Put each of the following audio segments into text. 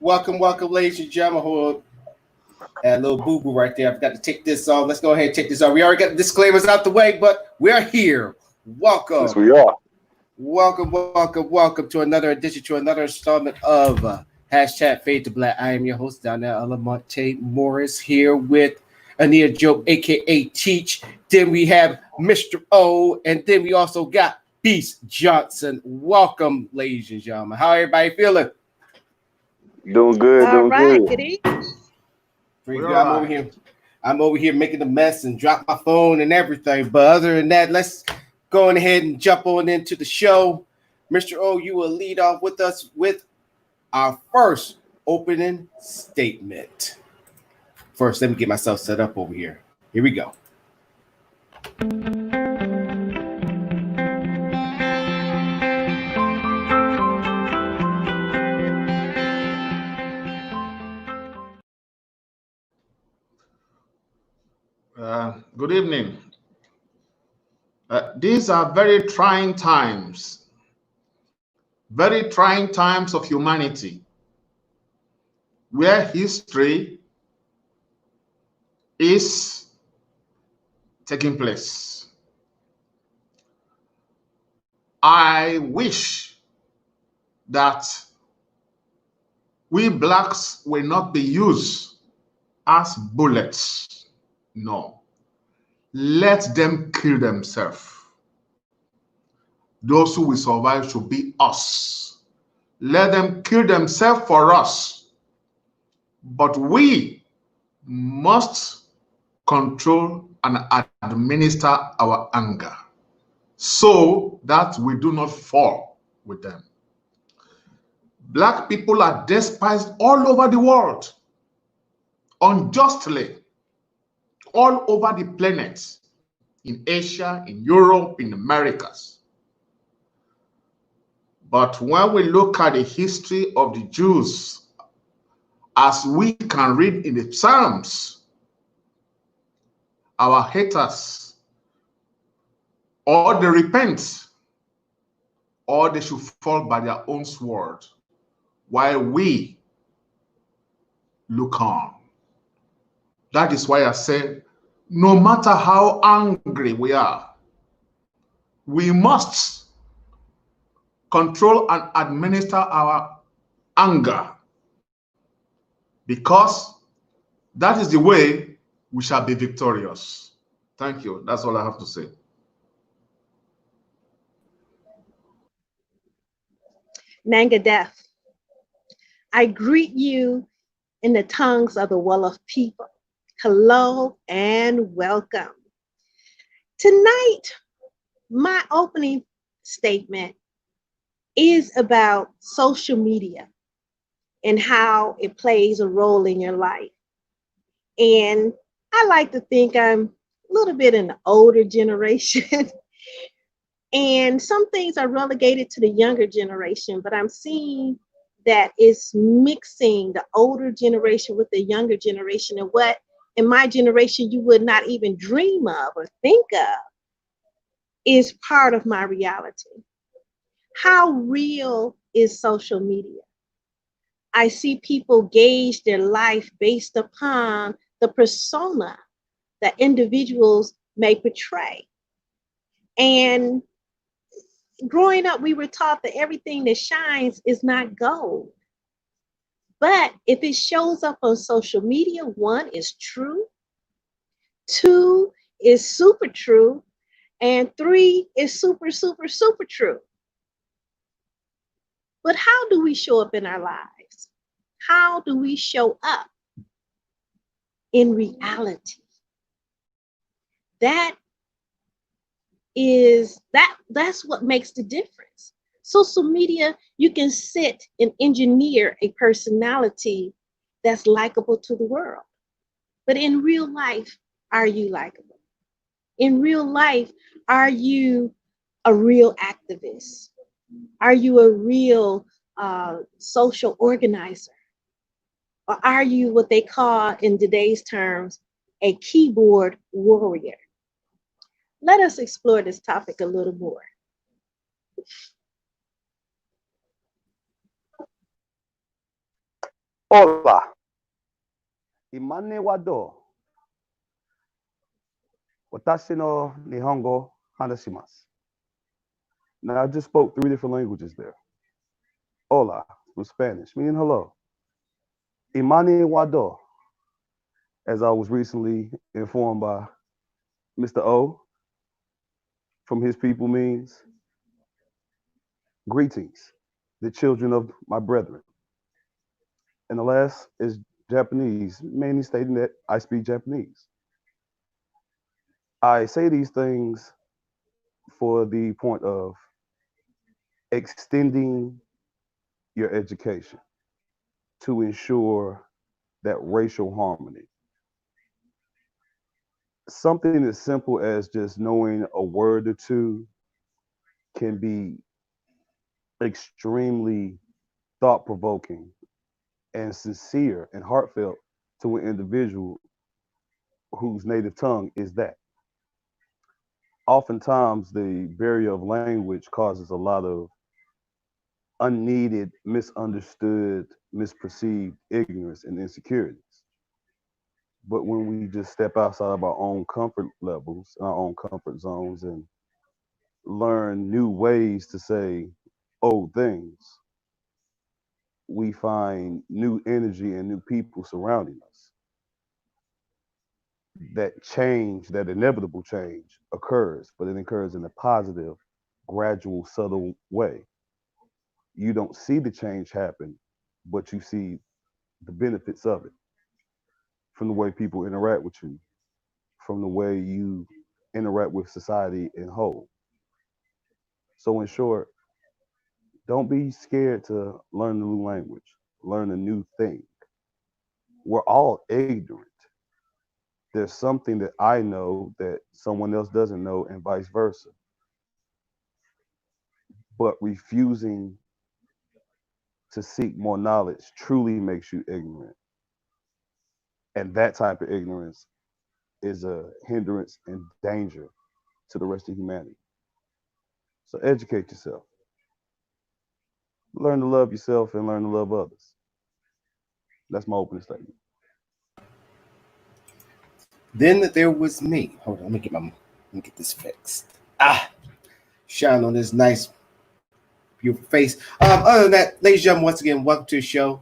welcome, ladies and gentlemen. Hold a little boo boo right there. I've got to take this off. Let's go ahead and take this off. We already got the disclaimers out the way, but we're here. Yes, Welcome, we are. welcome to another edition, to another installment of hashtag Fade to Black. I am your host, Donnell Alamonte Morris, here with Anita Joe, aka Teach. Then we have Mr. O, and then we also got Beast Johnson. Welcome, ladies and gentlemen. How everybody feeling? Doing good, All doing right, good. good evening. Pretty We're good. all I'm over right. here. I'm over here making a mess and drop my phone and everything. But other than that, let's go on ahead and jump on into the show. Mr. O, you will lead off with us with our first opening statement. First, let me get myself set up over here. Here we go. Good evening. These are very trying times of humanity, where history is taking place. I wish that we blacks will not be used as bullets. No. Let them kill themselves. Those who will survive should be us. Let them kill themselves for us. But we must control and administer our anger so that we do not fall with them. Black people are despised all over the world, unjustly, all over the planet, in Asia, in Europe, in Americas. But when we look at the history of the Jews, as we can read in the Psalms, our haters, or they repent, or they should fall by their own sword, while we look on. That is why I say, no matter how angry we are, we must control and administer our anger, because that is the way we shall be victorious. Thank you. That's all I have to say. Nangadef, I greet you in the tongues of the Wolof people. Hello and welcome. Tonight, my opening statement is about social media and how it plays a role in your life. And I like to think I'm a little bit in the older generation. And some things are relegated to the younger generation, but I'm seeing that it's mixing the older generation with the younger generation, and what in my generation you would not even dream of or think of is part of my reality. How real is social media? I see people gauge their life based upon the persona that individuals may portray. And growing up, we were taught that everything that shines is not gold. But if it shows up on social media, one is true, two is super true, and three is super, super, super true. But how do we show up in our lives? How do we show up in reality? That's what makes the difference. Social media, you can sit and engineer a personality that's likable to the world. But in real life, are you likable? In real life, are you a real activist? Are you a real social organizer? Or are you what they call in today's terms, a keyboard warrior? Let us explore this topic a little more. Hola. Imane wado. Watashi no Nihongo hanashimasu. Now, I just spoke 3 different languages there. Hola was Spanish, meaning hello. Imane wado, as I was recently informed by Mr. O from his people, means greetings, the children of my brethren. And the last is Japanese, mainly stating that I speak Japanese. I say these things for the point of extending your education to ensure that racial harmony. Something as simple as just knowing a word or two can be extremely thought-provoking and sincere and heartfelt to an individual whose native tongue is that. Oftentimes, the barrier of language causes a lot of unneeded, misunderstood, misperceived ignorance and insecurities. But when we just step outside of our own comfort levels, our own comfort zones, and learn new ways to say old things, we find new energy and new people surrounding us. That change, that inevitable change occurs, but it occurs in a positive, gradual, subtle way. You don't see the change happen, but you see the benefits of it from the way people interact with you, from the way you interact with society in whole. So, in short, don't be scared to learn a new language, learn a new thing. We're all ignorant. There's something that I know that someone else doesn't know, and vice versa. But refusing to seek more knowledge truly makes you ignorant. And that type of ignorance is a hindrance and danger to the rest of humanity. So educate yourself. Learn to love yourself and learn to love others. That's my opening statement. Then there was me. Hold on, let me get this fixed. Shine on this nice, beautiful face. Other than that, ladies and gentlemen, once again, welcome to the show.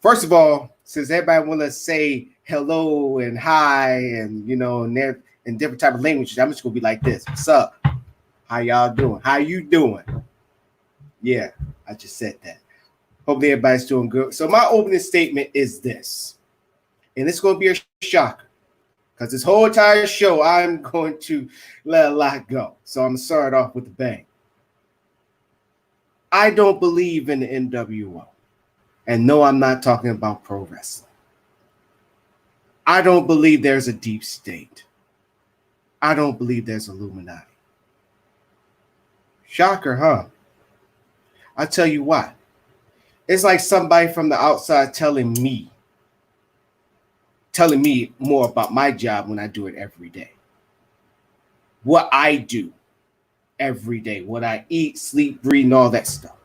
First of all, since everybody want to say hello and hi and in different type of languages, I'm just gonna be like this. What's up? How y'all doing? How you doing? Yeah, I just said that. Hopefully everybody's doing good. So my opening statement is this, and it's gonna be a shocker, because this whole entire show I'm going to let a lot go. So I'm gonna start off with a bang. I don't believe in the NWO. And no, I'm not talking about pro wrestling. I don't believe there's a deep state. I don't believe there's Illuminati. Shocker, huh? I'll tell you why. It's like somebody from the outside telling me more about my job when I do it every day. What I do every day, what I eat, sleep, breathe, and all that stuff.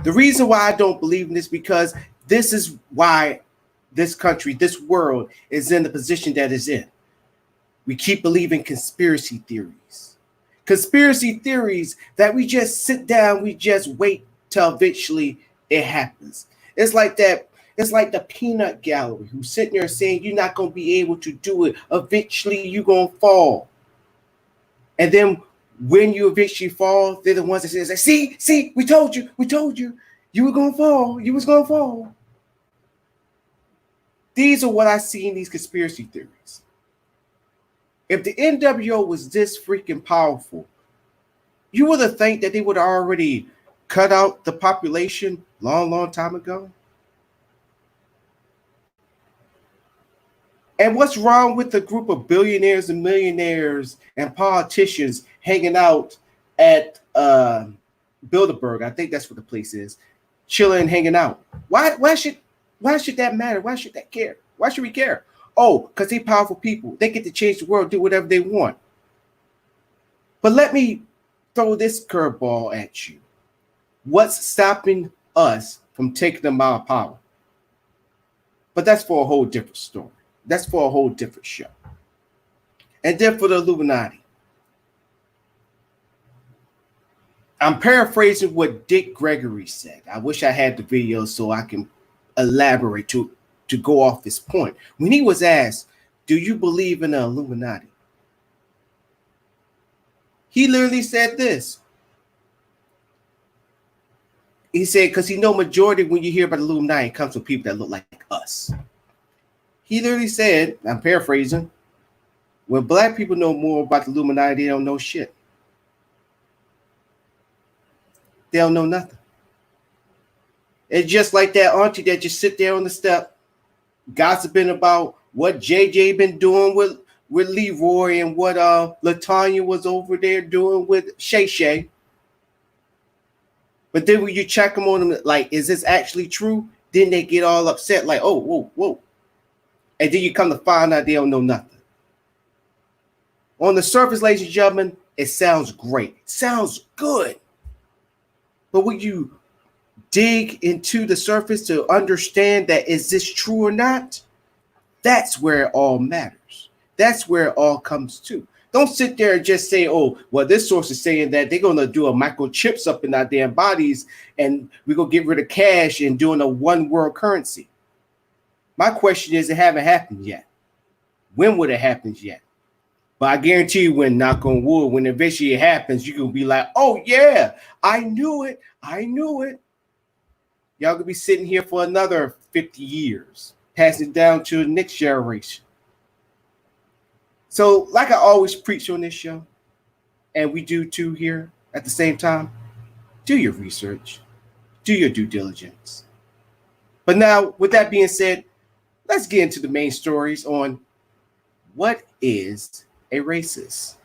The reason why I don't believe in this, because this is why this country, this world is in the position that it's in. We keep believing conspiracy theories. Conspiracy theories that we just sit down, we just wait till eventually it happens. It's like that. It's like the peanut gallery who's sitting there saying you're not going to be able to do it. Eventually you're going to fall. And then when you eventually fall, they're the ones that say, see, we told you, you were going to fall, you was going to fall. These are what I see in these conspiracy theories. If the NWO was this freaking powerful, you would have think that they would have already cut out the population long time ago. And what's wrong with the group of billionaires and millionaires and politicians hanging out at Bilderberg? I think that's what the place is. Chilling, hanging out. Why should that matter? Why should that care? Why should we care? Oh, because they're powerful people. They get to change the world, do whatever they want. But let me throw this curveball at you. What's stopping us from taking them out of power. But that's for a whole different story. That's for a whole different show. And then for the Illuminati, I'm paraphrasing what Dick Gregory said. I wish I had the video so I can elaborate to go off this point. When he was asked, do you believe in the Illuminati? He literally said this. He said, because he know majority when you hear about the Illuminati, it comes from people that look like us. He literally said, I'm paraphrasing, when black people know more about the Illuminati, they don't know shit. They don't know nothing. It's just like that auntie that just sit there on the step gossiping about what JJ been doing with Leroy and what Latanya was over there doing with Shay Shay. But then when you check them on them, like, is this actually true? Then they get all upset, like, oh, whoa. And then you come to find out they don't know nothing. On the surface, ladies and gentlemen, it sounds great. It sounds good. But when you dig into the surface to understand that is this true or not, that's where it all matters. That's where it all comes to. Don't sit there and just say, oh, well, this source is saying that they're going to do a microchips up in our damn bodies and we're going to get rid of cash and doing a one world currency. My question is, it haven't happened yet. When would it happen yet? But I guarantee you when, knock on wood, when eventually it happens, you're going to be like, oh, yeah, I knew it. Y'all going to be sitting here for another 50 years, passing it down to the next generation. So like I always preach on this show, and we do too here at the same time, do your research, do your due diligence. But now, with that being said, let's get into the main stories on what is a racist.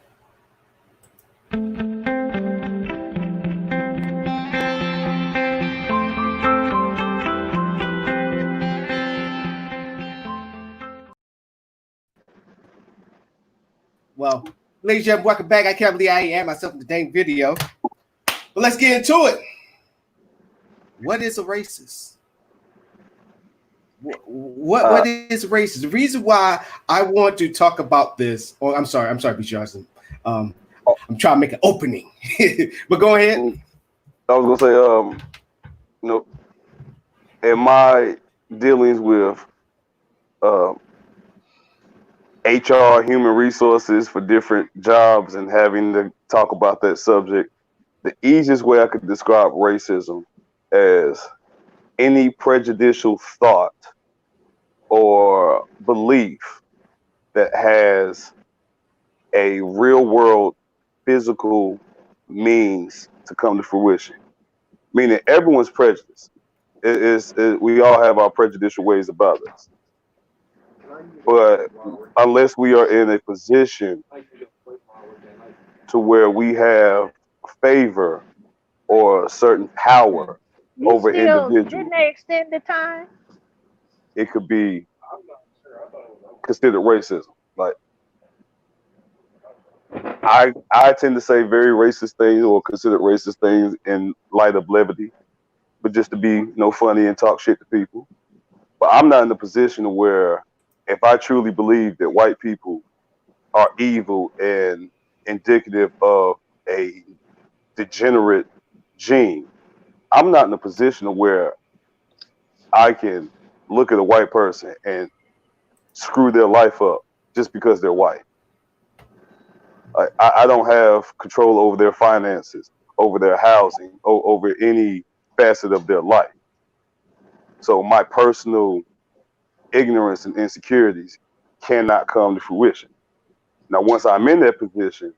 Well, ladies and gentlemen, welcome back. I can't believe I am myself in the dang video. But let's get into it. What is a racist? What is racist? The reason why I want to talk about this, I'm sorry, B. Johnson. I'm trying to make an opening. But go ahead. I was gonna say, in my dealings with HR, human resources for different jobs, and having to talk about that subject, the easiest way I could describe racism as any prejudicial thought or belief that has a real world physical means to come to fruition. Meaning everyone's prejudiced. We all have our prejudicial ways about us. But unless we are in a position to where we have favor or certain power over individuals, didn't they extend the time? it could be considered racism. Like I tend to say very racist things or consider racist things in light of levity, but just to be funny and talk shit to people. But I'm not in a position where if I truly believe that white people are evil and indicative of a degenerate gene, I'm not in a position where I can look at a white person and screw their life up just because they're white. I don't have control over their finances, over their housing, over any facet of their life. So my personal ignorance and insecurities cannot come to fruition. Now, once I'm in that position,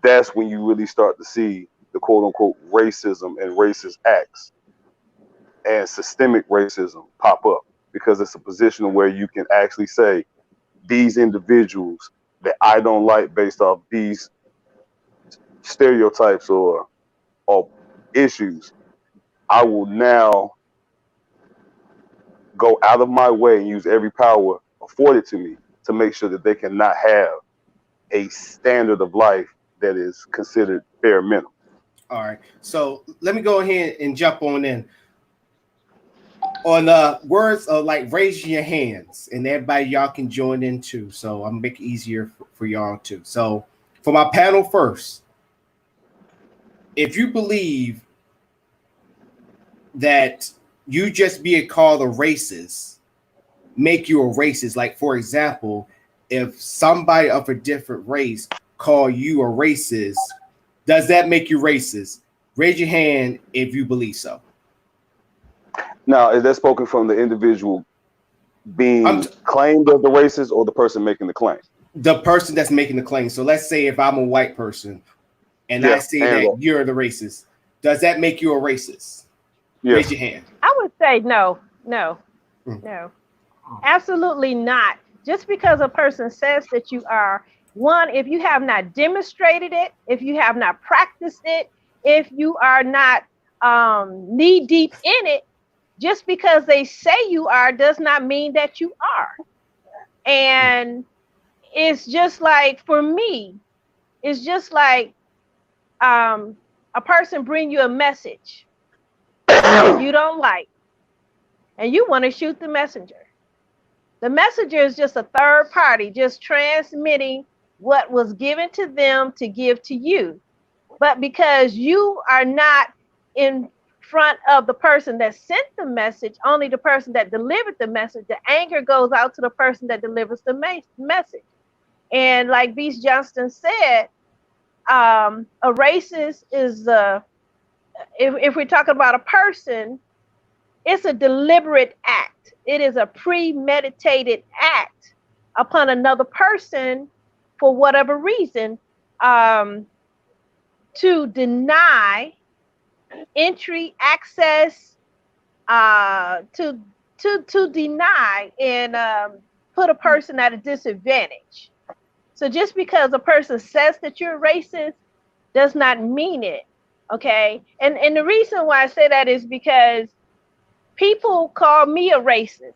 that's when you really start to see the quote unquote racism and racist acts and systemic racism pop up, because it's a position where you can actually say these individuals that I don't like based off these stereotypes or issues, I will now go out of my way and use every power afforded to me to make sure that they cannot have a standard of life that is considered bare minimum. All right. So let me go ahead and jump on in. on words of like raising your hands, and everybody y'all can join in too. So I'm gonna make it easier for y'all too. So for my panel first, if you believe that you just being called a racist make you a racist, like for example, if somebody of a different race call you a racist, does that make you racist? Raise your hand if you believe so. Now, is that spoken from the individual being claimed as the racist or the person making the claim? The person that's making the claim. So let's say if I'm a white person and I say that you're the racist, does that make you a racist? Yes. Raise your hand. I would say no. Absolutely not. Just because a person says that you are, one, if you have not demonstrated it, if you have not practiced it, if you are not knee deep in it, just because they say you are does not mean that you are. And it's just like, for me, it's just like a person bring you a message you don't like, and you want to shoot the messenger. The messenger is just a third party, just transmitting what was given to them to give to you. But because you are not in front of the person that sent the message, only the person that delivered the message, the anger goes out to the person that delivers the message. And like Beast Johnston said, a racist is, if we're talking about a person, it's a deliberate act. It is a premeditated act upon another person for whatever reason, to deny entry, access, to deny and put a person at a disadvantage. So just because a person says that you're racist does not mean it, okay? And the reason why I say that is because people call me a racist,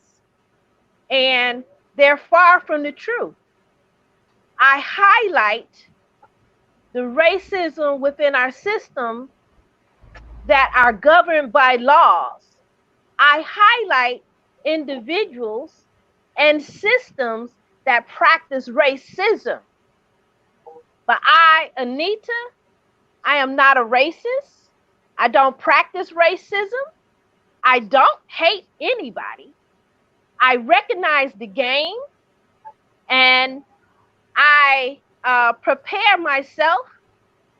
and they're far from the truth. I highlight the racism within our system that are governed by laws. I highlight individuals and systems that practice racism. But I, Anita, I am not a racist. I don't practice racism. I don't hate anybody. I recognize the game, and I prepare myself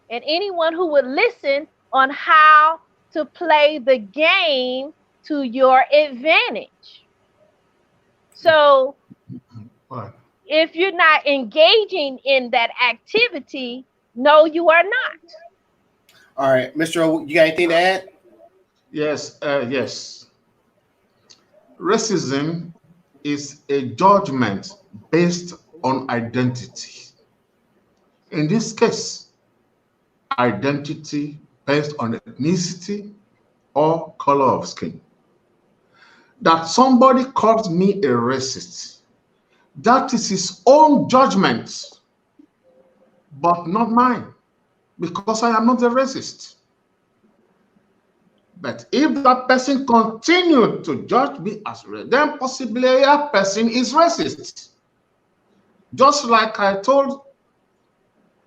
and anyone who would listen on how to play the game to your advantage. So if you're not engaging in that activity, no, you are not. All right, Mr. O, you got anything to add? Yes, yes. Racism is a judgment based on identity. In this case, identity based on ethnicity or color of skin. That somebody calls me a racist, that is his own judgment, but not mine, because I am not a racist. But if that person continued to judge me as racist, then possibly that person is racist. Just like I told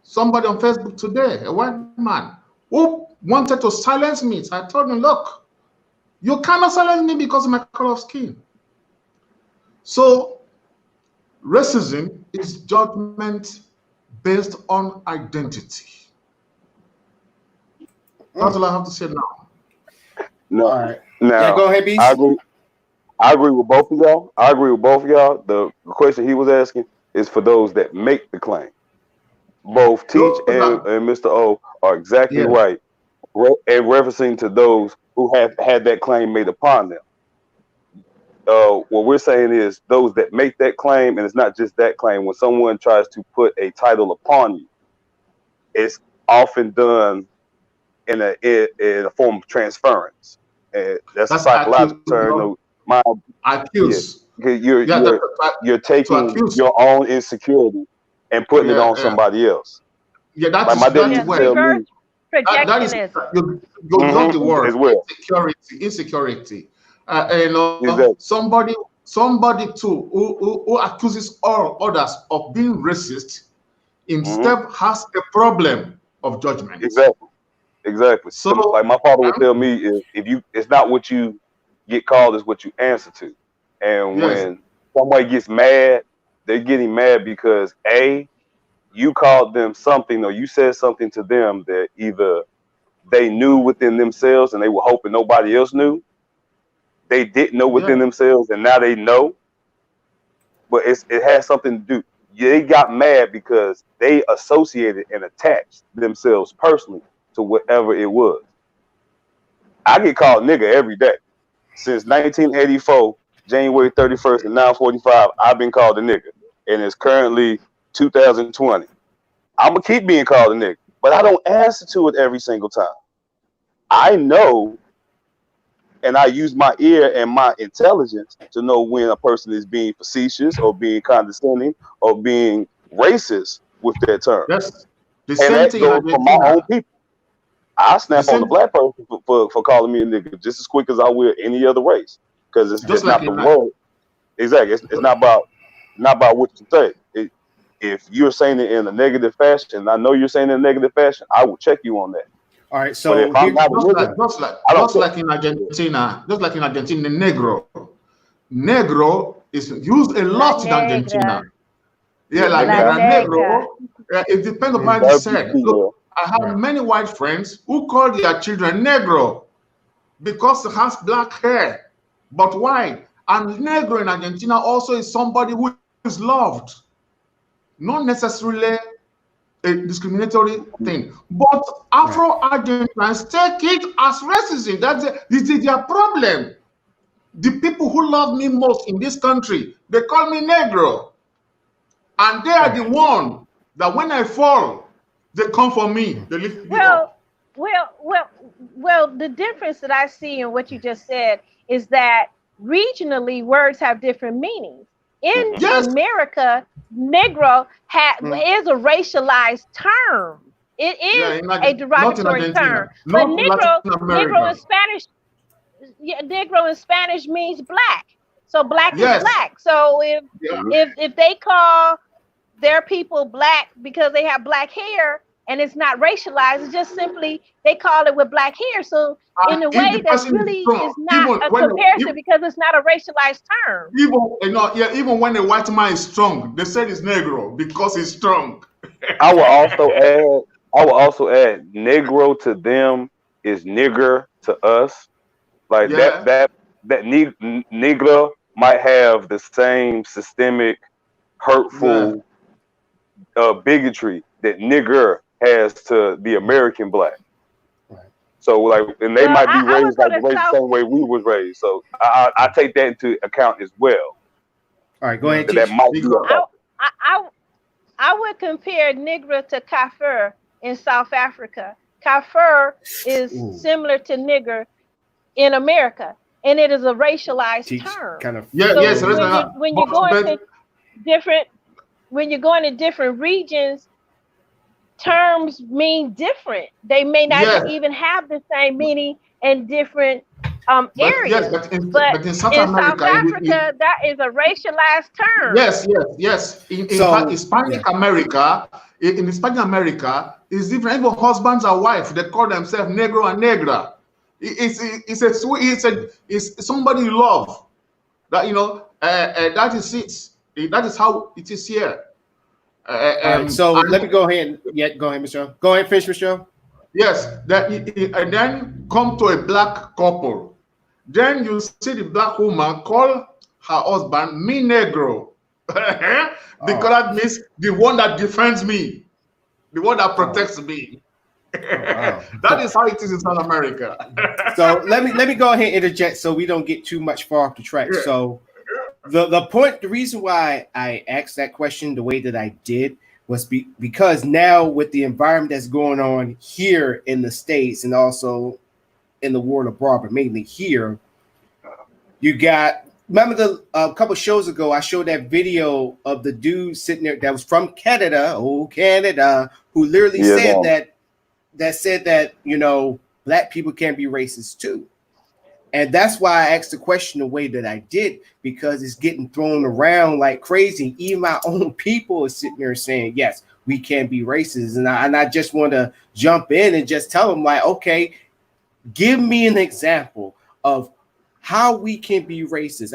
somebody on Facebook today, a white man, who wanted to silence me. So I told him, look, you cannot silence me because of my color of skin. So racism is judgment based on identity. That's all I have to say now. No. All right. Now, yeah, go ahead, Beast. I agree with both of y'all. The question he was asking is for those that make the claim. Both Teach and Mr. O are exactly right, and referencing to those who have had that claim made upon them. What we're saying is those that make that claim, and it's not just that claim. When someone tries to put a title upon you, it's often done in a form of transference. That's a psychological term. You're taking your own insecurity and putting it on somebody else. Yeah, that's like my dad used to tell me. That is, you use the word as well. insecurity. Exactly. somebody too who accuses all others of being racist himself has a problem of judgment. Exactly. Exactly. So, Like my father would tell me, if you, it's not what you get called, it's what you answer to. And yes, when somebody gets mad, they're getting mad because A, you called them something or you said something to them that either they knew within themselves and they were hoping nobody else knew. They didn't know yeah, within themselves and now they know. But it has something to do. They got mad because they associated and attached themselves personally to whatever it was. I get called nigga every day. Since 1984, January 31st and 9:45, I've been called a nigga. And it's currently 2020. I'm going to keep being called a nigga, but I don't answer to it every single time. I know, and I use my ear and my intelligence to know when a person is being facetious or being condescending or being racist with their term. that's the And same that thing in goes for my own Argentina. people. I The snap on the same, black person for calling me a nigga just as quick as I will any other race, because it's just like not the in word. Exactly, it's not about what you say. If you're saying it in a negative fashion, I know you're saying it in a negative fashion, I will check you on that. All right, But so if I'm here, not a nigga, I don't just care. like in Argentina, negro. Negro is used a La lot in Argentina. negra. Yeah, la La negra, negra. negro. It depends Mm. upon the said. Look, I have many white friends who call their children negro because it has black hair. But why? And negro in Argentina also is somebody who is loved, not necessarily a discriminatory thing. But Afro-Argentines take it as racism. This is their problem. The people who love me most in this country, they call me negro. And they are the one that when I fall, they come for me. They lift me up. Well, the difference that I see in what you just said is that regionally words have different meanings. In Yes. America, negro is a racialized term. It Yeah, is not a in derogatory Argentina, term. But not Latin negro in America. Spanish, yeah, negro in Spanish means black. So black is Yes. black. So Yeah. if they call their people black because they have black hair and it's not racialized, it's just simply they call it with black hair. So in a If the way that's person is really strong, is not a comparison because it's not a racialized term. even when a white man is strong, they said it's negro because he's strong. I will also add negro to them is nigger to us. Like Yeah. negro might have the same systemic Yeah. hurtful bigotry that nigger has to the American black. Right. So like, and they Well, might be I would raised go like to the South. same way we was raised. So I take that into account as well. all right, go ahead, That teach. might be a Because factor. I would compare nigger to kafir in South Africa. Kafir is similar to nigger in America, and it is a racialized Teach term. kind of. yeah, So yes, when you go into different regions, terms mean different. They may not yes, even have the same meaning in different yes, areas. but in South In South America, Africa, that is a racialized term. yes. In So, fact, Hispanic America, in Hispanic America, is different. Even husbands and wives, they call themselves negro and negra. It's somebody you love. That that is it. That is how it is here. all right, so let me go ahead. Go ahead, Michelle. Go ahead, finish, Michelle. Yes, and then come to a black couple. Then you see the black woman call her husband me negro. Because that means the one that defends me, the one that protects me. Wow. That is how it is in South America. So let me go ahead and interject so we don't get too much far off the track. Yeah. So the reason why I asked that question the way that I did was because now with the environment that's going on here in the States and also in the world abroad, but mainly here, you got. Remember a couple shows ago, I showed that video of the dude sitting there that was from Canada, who literally said that black people can be racist too. And that's why I asked the question the way that I did, because it's getting thrown around like crazy. Even my own people are sitting there saying, yes, we can be racist. And I just want to jump in and just tell them, like, okay, give me an example of how we can be racist.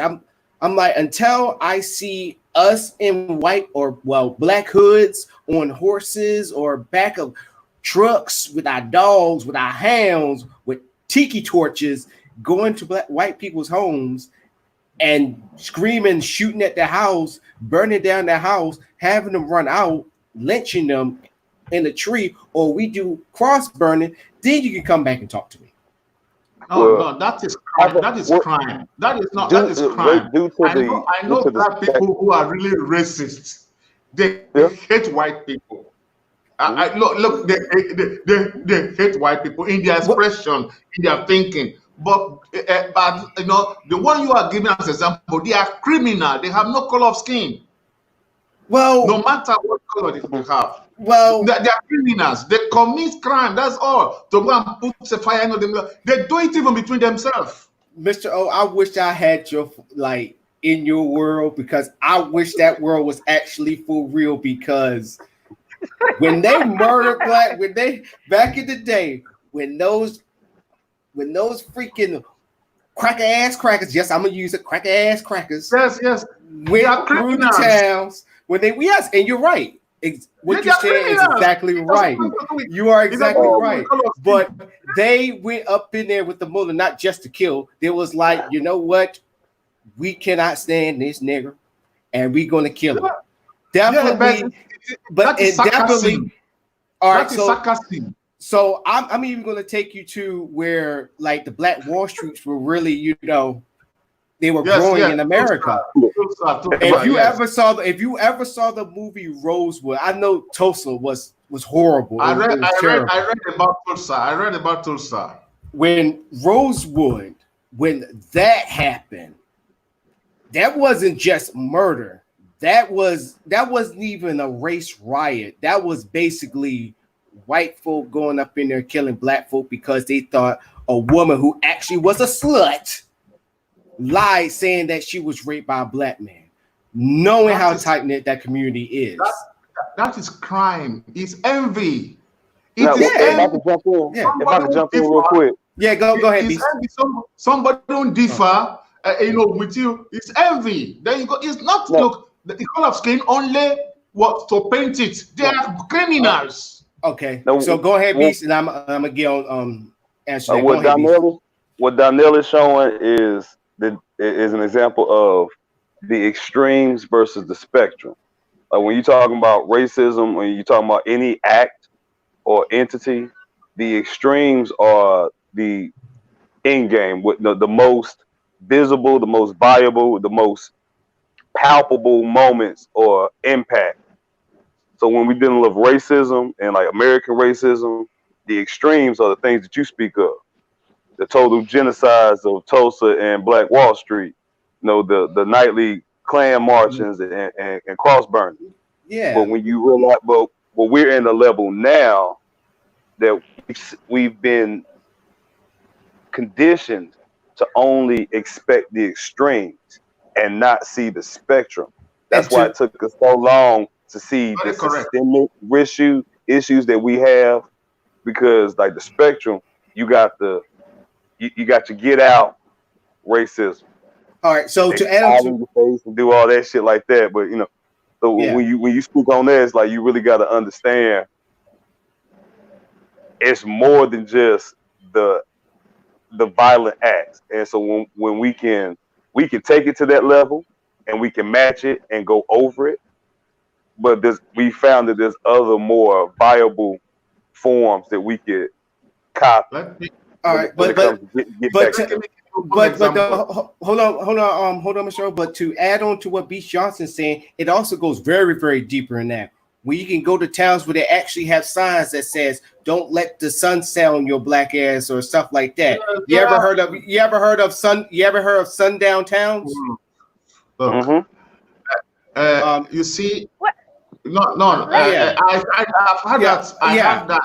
I'm like, until I see us in white or, well, black hoods on horses or back of trucks with our dogs, with our hounds, with tiki torches, going to white people's homes and screaming, shooting at their house, burning down their house, having them run out, lynching them in a tree, or we do cross burning, then you can come back and talk to me. No, that is crime. That is crime. That is not. That is crime. I know black people who are really racist. They hate white people. Look, they hate white people in their expression, in their thinking. But you know, the one you are giving as example, they are criminal. They have no color of skin. Well, no matter what color they have. Well, they are criminals. They commit crime. That's all. To go and put a fire in them, they do it even between themselves. Mr. O, I wish I had your in your world, because I wish that world was actually for real. Because when they murdered black, back in the day, when those freaking cracker ass crackers, yes, I'm gonna use it, cracker ass crackers. Yes. Went through the towns when they, yes, and you're right. What you said is exactly right. You are exactly right. But they went up in there with the mullah, not just to kill. There was like, you know what? We cannot stand this nigger, and we're gonna kill him. Definitely, but definitely. All right, so I'm even gonna take you to where like the Black Wall Streets were really, they were growing in America. If you ever saw the movie Rosewood, I know Tulsa was horrible. I read about Tulsa. When Rosewood, when that happened, that wasn't just murder. That wasn't even a race riot. That was basically white folk going up in there killing black folk because they thought a woman who actually was a slut lied saying that she was raped by a black man, knowing how tight-knit that community is. That is crime. It's envy. If I can jump in real quick. Yeah, go ahead. It's envy. Somebody don't differ, with you. It's envy. There you go. It's not, look, the color of skin only what to paint it. They are criminals. Okay. So go ahead, Beast, and I'm gonna get on answer that. What Donnell is showing is an example of the extremes versus the spectrum. Like when you're talking about racism, when you're talking about any act or entity, the extremes are the end game, with the most visible, the most viable, the most palpable moments or impact. So when we're dealing with racism and like American racism, the extremes are the things that you speak of. The total genocides of Tulsa and Black Wall Street, the nightly Klan marchings and cross burning. Yeah. But when you realize, but we're in a level now that we've been conditioned to only expect the extremes and not see the spectrum. That's why it took us so long to see the systemic issues that we have, because like the spectrum, you got your get out racism. All right, so to add on to face and do all that shit like that, but when you speak on that, it's like you really got to understand it's more than just the violent acts. And so when we can take it to that level and we can match it and go over it, but we found that there's other more viable forms that we could copy. All right, but hold on, Michelle. But to add on to what Beast Johnson's saying, it also goes very, very deeper in that. Where you can go to towns where they actually have signs that says "Don't let the sun set on your black ass" or stuff like that. You ever heard of sundown towns? Mm-hmm. You see, what? No. I've had that. I had that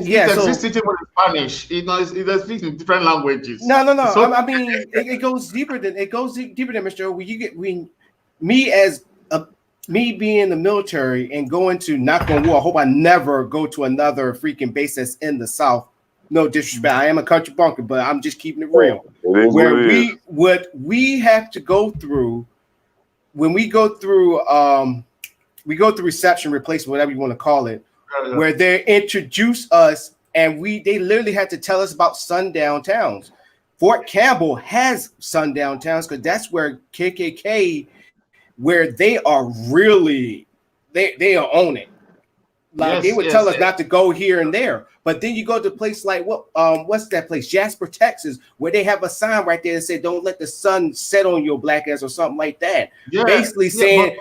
Yeah, it so exists even in Spanish. It exists in different languages. no. So I mean, it goes deeper than Mr. O. Me as a me being in the military and going to knock on wood. I hope I never go to another freaking base that's in the South. No disrespect. I am a country bunker, but I'm just keeping it real. It is Where what it is. what we have to go through when we go through reception replacement, whatever you want to call it, where they introduce us and they literally had to tell us about sundown towns. Fort Campbell has sundown towns because that's where KKK, where they are really they are on it. Like they would tell us not to go here and there, but then you go to a place like what's that place, Jasper, Texas, where they have a sign right there that said "Don't let the sun set on your black ass" or something like that. Basically saying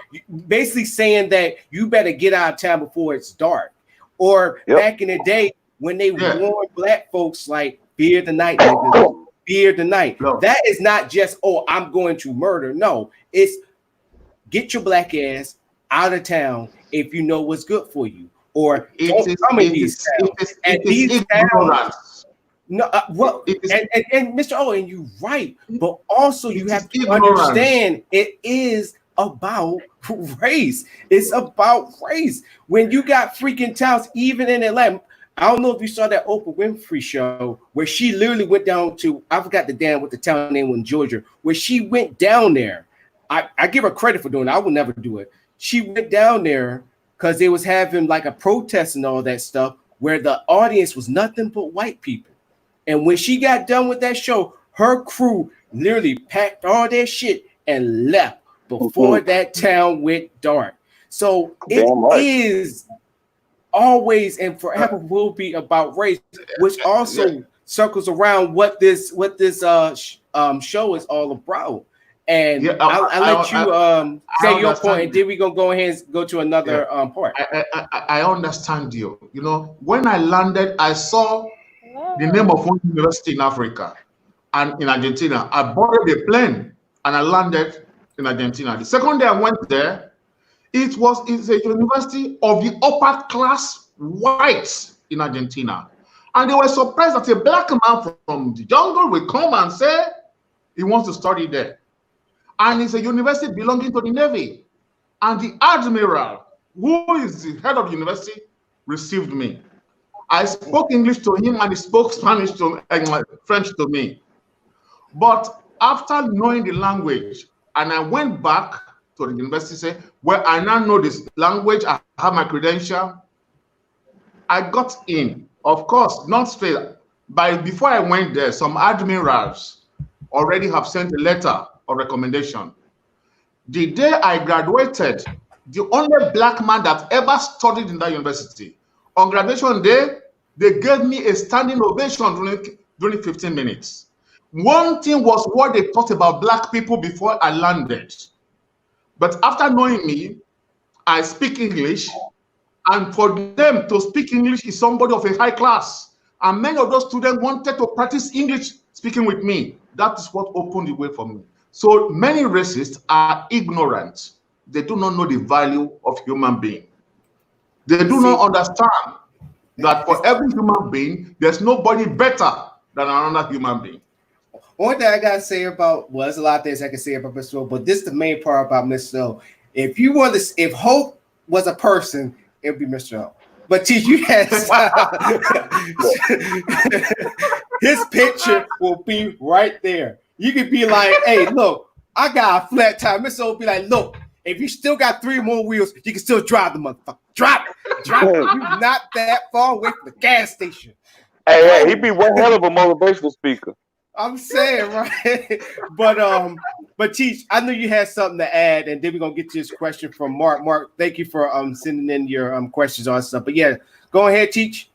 that you better get out of town before it's dark. Or back in the day when they warned black folks like fear the night, niggas, fear the night. No. That is not just I'm going to murder. No, it's get your black ass out of town if you know what's good for you. Or don't come in these towns. And these towns, no, and Mr. O, and you're right, but also you have to understand it is about race. It's about race. When you got freaking towns, even in Atlanta. I don't know if you saw that Oprah Winfrey show where she literally went down to, I forgot what the town name was in Georgia, where she went down there. I give her credit for doing it. I would never do it. She went down there because they was having like a protest and all that stuff where the audience was nothing but white people. And when she got done with that show, her crew literally packed all their shit and left before that town went dark. So it is always and forever will be about race, which also circles around what this show is all about. And I'll let you say your point, and then we're gonna go ahead and go to another part. I understand you. You know, when I landed, I saw the name of one university in Africa and in Argentina. I boarded a plane and I landed in Argentina. The second day I went there, it's a university of the upper class whites in Argentina. And they were surprised that a black man from the jungle will come and say he wants to study there. And it's a university belonging to the Navy. And the admiral, who is the head of the university, received me. I spoke English to him and he spoke Spanish and French to me. But after knowing the language, and I went back to the university, say, well, I now know this language, I have my credential. I got in, of course, not straight. But before I went there, some admirals already have sent a letter of recommendation. The day I graduated, the only black man that ever studied in that university, on graduation day, they gave me a standing ovation during 15 minutes. One thing was what they thought about black people before I landed. But after knowing me, I speak English, and for them to speak English is somebody of a high class. And many of those students wanted to practice English speaking with me. That is what opened the way for me. So many racists are ignorant. They do not know the value of human being. They do not understand that for every human being, there's nobody better than another human being. One thing I gotta say about, well, there's a lot of things I can say about Mr. O, but this is the main part about Mr. O. If Hope was a person, it would be Mr. O. But you had his picture will be right there. You could be like, hey, look, I got a flat tire. Mr. O be like, look, if you still got 3 more wheels, you can still drive the motherfucker. Drop it. You're not that far away from the gas station. Hey, he be one hell of a motivational speaker. I'm saying, right? But Teach, I knew you had something to add, and then we're gonna get to this question from Mark. Mark, thank you for sending in your questions on stuff. But yeah, go ahead, Teach.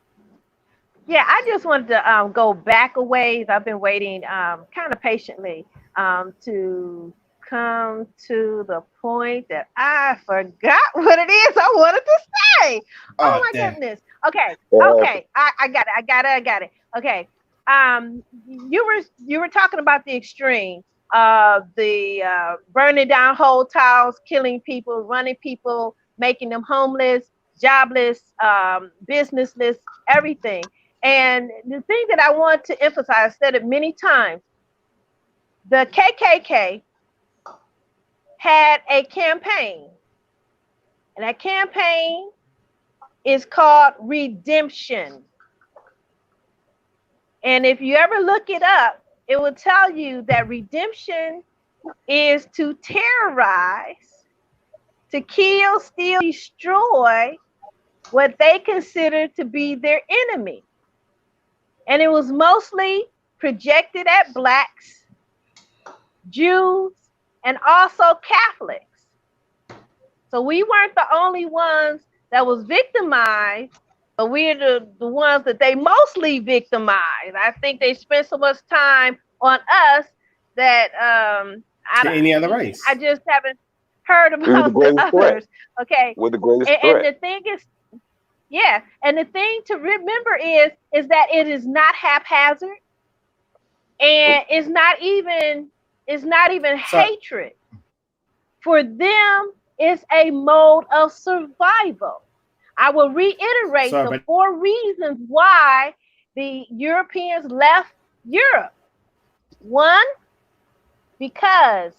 Yeah, I just wanted to go back a ways. I've been waiting kind of patiently to come to the point that I forgot what it is I wanted to say. Oh my goodness. Okay. I got it. Okay. You were talking about the extreme of the burning down whole towns, killing people, running people, making them homeless. jobless, businessless, everything. And the thing that I want to emphasize, I said it many times, the KKK had a campaign, and that campaign is called redemption. And if you ever look it up, it will tell you that redemption is to terrorize, to kill, steal, destroy what they consider to be their enemy. And it was mostly projected at Blacks, Jews, and also Catholics. So we weren't the only ones that was victimized, but we're the ones that they mostly victimized. I think they spent so much time on us that any other race. I just haven't heard about the others. Threat. Okay. We're the greatest and threat. the thing is, yeah, and the thing to remember is that it is not haphazard, and it's not even hatred. For them, it's a mode of survival. I will reiterate the 4 reasons why the Europeans left Europe. 1, because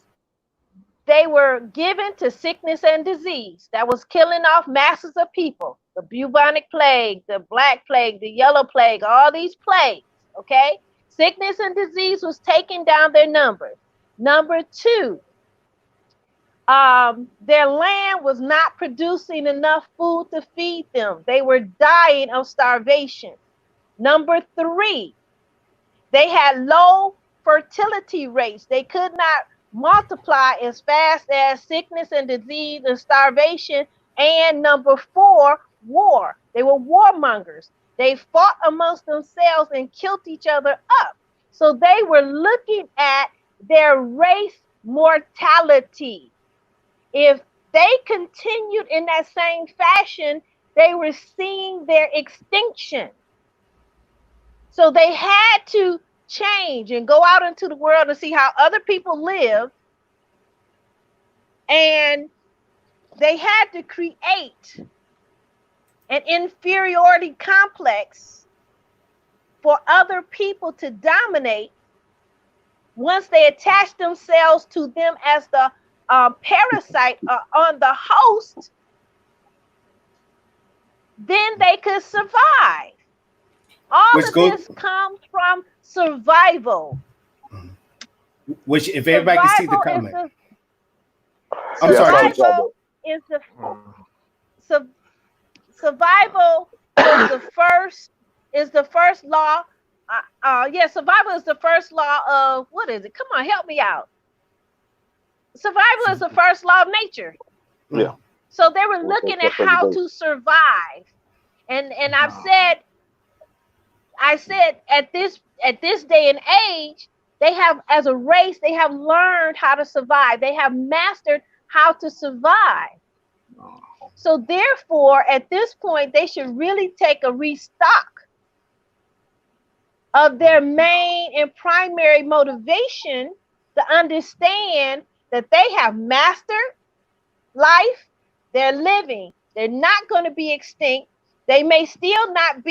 they were given to sickness and disease that was killing off masses of people. The bubonic plague, the black plague, the yellow plague, all these plagues, okay? Sickness and disease was taking down their numbers. Number 2, their land was not producing enough food to feed them. They were dying of starvation. Number 3, they had low fertility rates. They could not multiply as fast as sickness and disease and starvation. And number 4, war. They were warmongers. They fought amongst themselves and killed each other up. So they were looking at their race mortality. If they continued in that same fashion, they were seeing their extinction. So they had to change and go out into the world and see how other people live. And they had to create an inferiority complex for other people to dominate. Once they attach themselves to them as the parasite on the host, then they could survive. All of this comes from survival. Which, if everybody can see the comment. I'm sorry. Survival is survival is the first law. Survival is the first law of, what is it? Come on, help me out. Survival is the first law of nature. Yeah. So they were looking at how to survive. And I said at this day and age, they have, as a race, they have learned how to survive. They have mastered how to survive. So therefore, at this point, they should really take a restock of their main and primary motivation to understand that they have mastered life. They're living. They're not going to be extinct. They may still not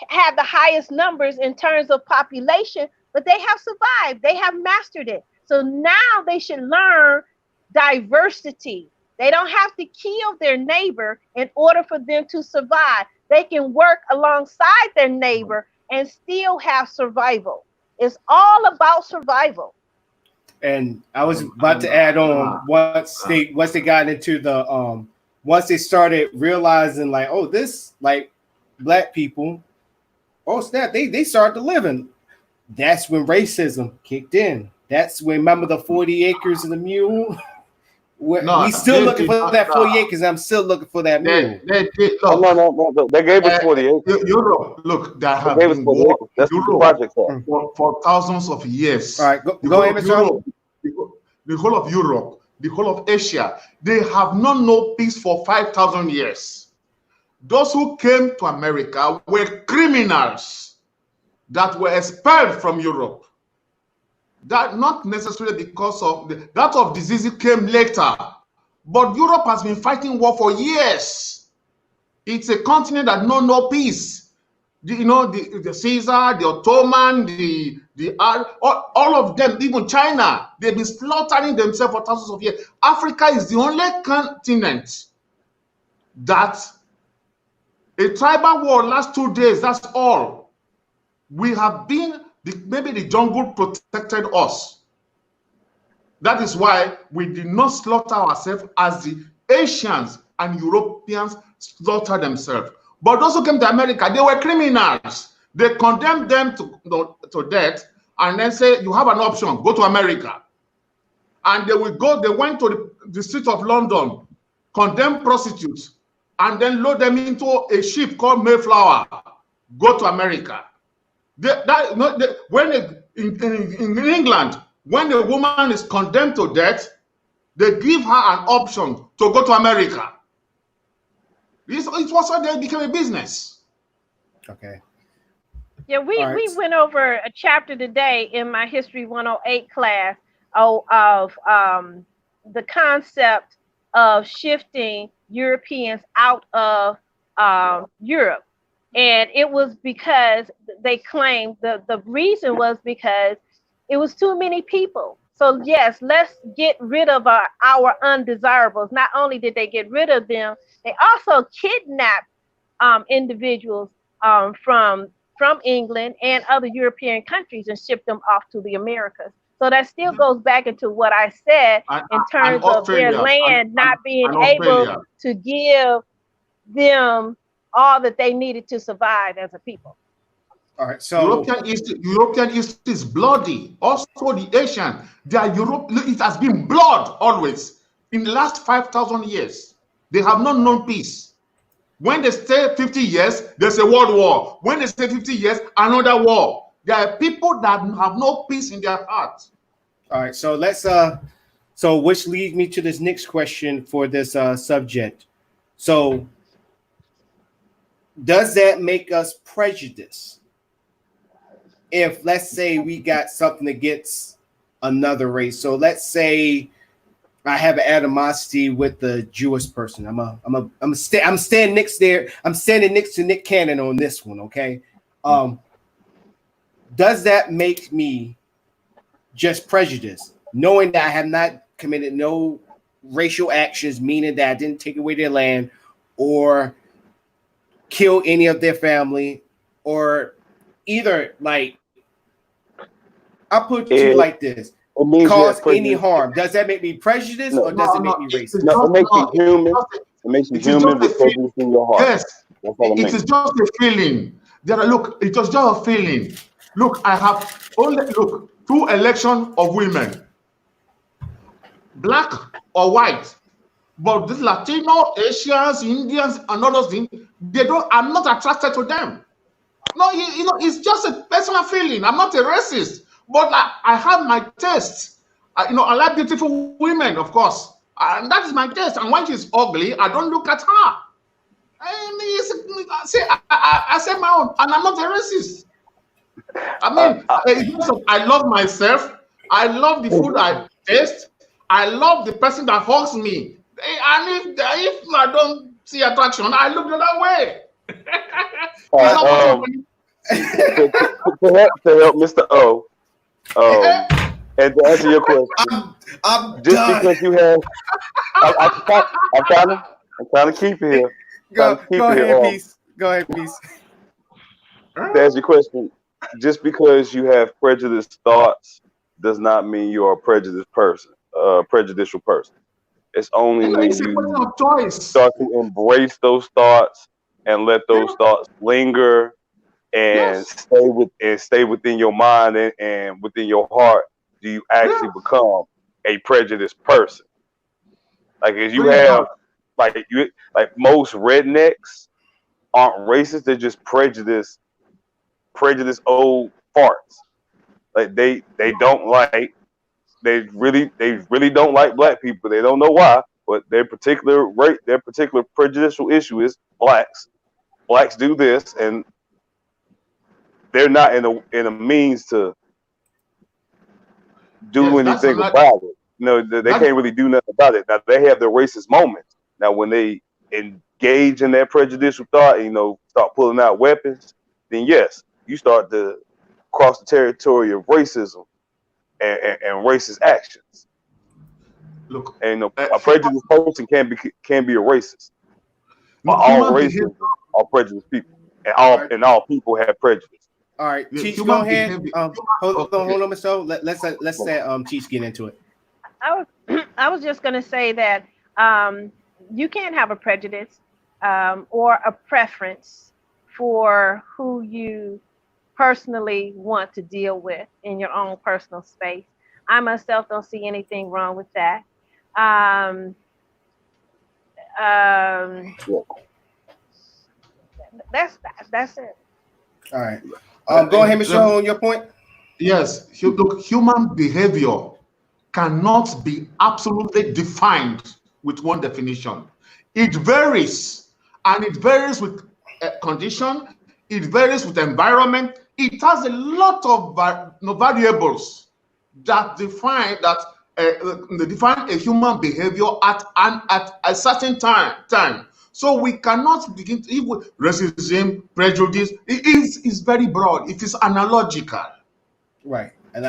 have the highest numbers in terms of population, but they have survived. They have mastered it. So now they should learn diversity. They don't have to kill their neighbor in order for them to survive. They can work alongside their neighbor and still have survival. It's all about survival. And I was about to add on, once they got into the once they started realizing, like, oh, this, like, black people, oh snap, they started to living. That's when racism kicked in. That's when, remember the 40 acres and the mule? We still looking for that 40 acres. I'm still looking for that mule. No. They gave us 40 acres. Europe, look, that have been war that's Europe for thousands of years. All right, go ahead, Mr. Europe, the whole of Europe, the whole of Asia, they have not known peace for 5,000 years. Those who came to America were criminals that were expelled from Europe. That not necessarily because of that of disease came later, but Europe has been fighting war for years. It's a continent that know no peace. You know, the Caesar, the Ottoman, all of them, even China, they've been slaughtering themselves for thousands of years. Africa is the only continent that a tribal war lasts 2 days. That's all. We have been, maybe the jungle protected us. That is why we did not slaughter ourselves as the Asians and Europeans slaughter themselves. But those who came to America, they were criminals. They condemned them to death and then say, you have an option, go to America. And they went to the street of London, condemn prostitutes, and then load them into a ship called Mayflower, go to America. In England, when a woman is condemned to death, they give her an option to go to America. It was how they became a business. Okay. Yeah, we went over a chapter today in my History 108 class of the concept of shifting Europeans out of Europe. And it was because they claimed the reason was because it was too many people. So yes, let's get rid of our undesirables. Not only did they get rid of them, they also kidnapped individuals from England and other European countries and shipped them off to the Americas. So that still goes back into what I said in terms of their land not being able to give them all that they needed to survive as a people. All right, so European East is bloody. Also the Asian, it has been blood always. In the last 5,000 years, they have not known peace. When they stay 50 years, there's a world war. When they stay 50 years, another war. There are people that have no peace in their hearts. All right, so let's so which leads me to this next question for this subject. So does that make us prejudiced? If let's say we got something against another race, so let's say I have an animosity with the Jewish person. I'm standing next there. I'm standing next to Nick Cannon on this one. Okay, does that make me just prejudiced, knowing that I have not committed no racial actions, meaning that I didn't take away their land or kill any of their family, or either, like, I'll put it to you like this, cause any harm? Does that make me prejudiced, or does it make me racist? No, it makes you human. It makes you human with prejudice in your heart. Yes, it is just a feeling. Look, it was just a feeling. Look, I have only 2 elections of women, black or white. But these Latino, Asians, Indians, and others, I'm not attracted to them. No, it's just a personal feeling. I'm not a racist, but I have my taste. I like beautiful women, of course, and that is my taste. And when she's ugly, I don't look at her. I say my own, and I'm not a racist. I mean, I love myself. I love the food I taste. I love the person that hugs me. And if I don't see attraction, I look the other way. To help Mr. O, and to answer your question, I'm just done. because you have, I'm trying to keep it here. Go ahead, Peace. Go ahead, Peace. To answer your question, just because you have prejudiced thoughts does not mean you're a prejudicial person. It's only when you start to embrace those thoughts and let those thoughts linger and stay within your mind and within your heart do you actually become a prejudiced person. Like, as you have, like most rednecks aren't racist; they're just prejudiced old farts. Like they really don't like black people. They don't know why, but their particular prejudicial issue is blacks. Blacks do this, and they're not in a means to do anything about it. They can't really do nothing about it. Now they have their racist moments. Now when they engage in that prejudicial thought and, you know, start pulling out weapons, then yes, you start to cross the territory of racism and racist actions. Look, And, you know, a prejudiced person can be a racist. But all races are prejudiced people, and all people have prejudice. All right, Cheech, go ahead. Hold on, Mr. O. Let's let Cheech get into it. I was just going to say that you can't have a prejudice or a preference for who you personally want to deal with in your own personal space. I myself don't see anything wrong with that. That's it. All right. Go ahead, Mr. O, on your point. Yes, look, human behavior cannot be absolutely defined with one definition. It varies, and it varies with condition. It varies with environment. It has a lot of variables that define a human behavior at a certain time. So we cannot begin to, even racism, prejudice, it is very broad. It is analogical. Right. And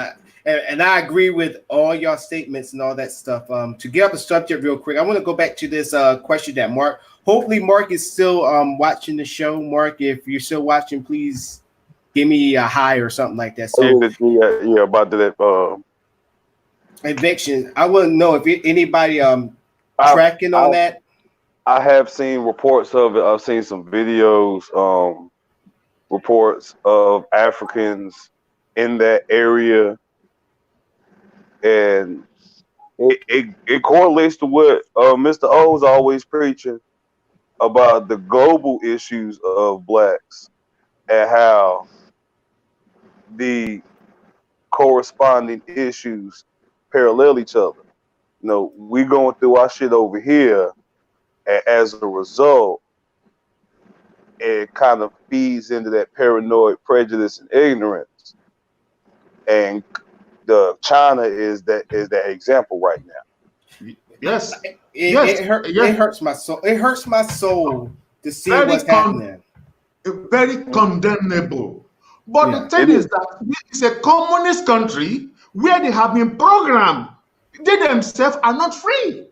I agree with all y'all statements and all that stuff. To get up a subject real quick, I want to go back to this question that Mark. Hopefully Mark is still watching the show. Mark, if you're still watching, please give me a hi or something like that. So yeah, about that eviction. I wouldn't know if anybody tracking on that. I have seen reports of it. I've seen some videos, reports of Africans in that area, and it correlates to what Mr. O's always preaching about the global issues of blacks and how the corresponding issues parallel each other. You know, we going through our shit over here, and as a result, it kind of feeds into that paranoid prejudice and ignorance. And China is that example right now. Yes. It hurts my soul. It hurts my soul to see what's happening. Very condemnable. But the thing is that it's a communist country where they have been programmed. They themselves are not free.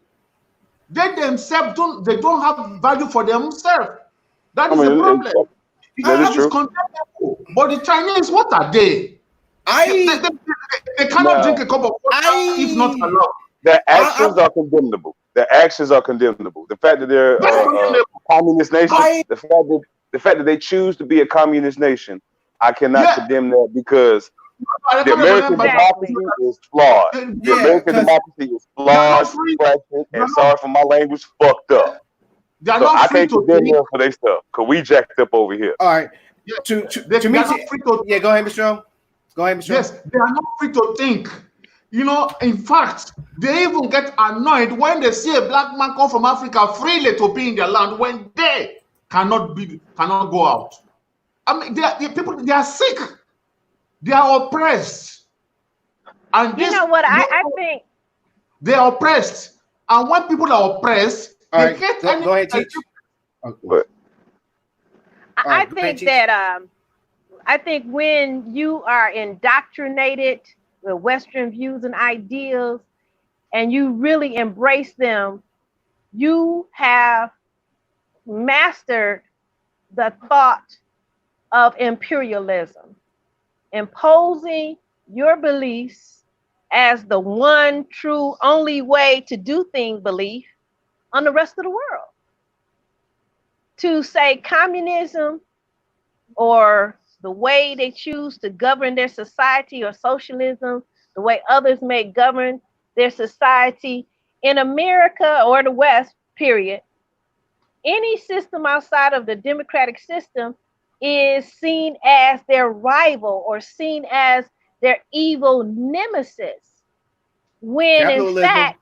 They themselves don't have value for themselves. That is the problem. That is true. Condemnable. But the Chinese, what are they? They cannot drink a cup of water if not allowed. Their actions are condemnable. Their actions are condemnable. The fact that they're a communist nation, the fact that they choose to be a communist nation, I cannot condemn that because the American democracy is flawed. The American democracy is flawed, and sorry for my language, fucked up. So I can't condemn them for their stuff because we jacked up over here. All right. Go ahead, Mr. O. Go ahead, Mr. Yes, they are not free to think. You know, in fact, they even get annoyed when they see a black man come from Africa freely to be in their land when they cannot go out. I mean, they are sick. They are oppressed. And you know what? I think they are oppressed. And when people are oppressed, go ahead, teach. I think when you are indoctrinated with Western views and ideals and you really embrace them, you have mastered the thought of imperialism, imposing your beliefs as the one true only way to do things belief on the rest of the world. To say communism or the way they choose to govern their society, or socialism, the way others may govern their society in America or the West, period. Any system outside of the democratic system is seen as their rival or seen as their evil nemesis. When in fact,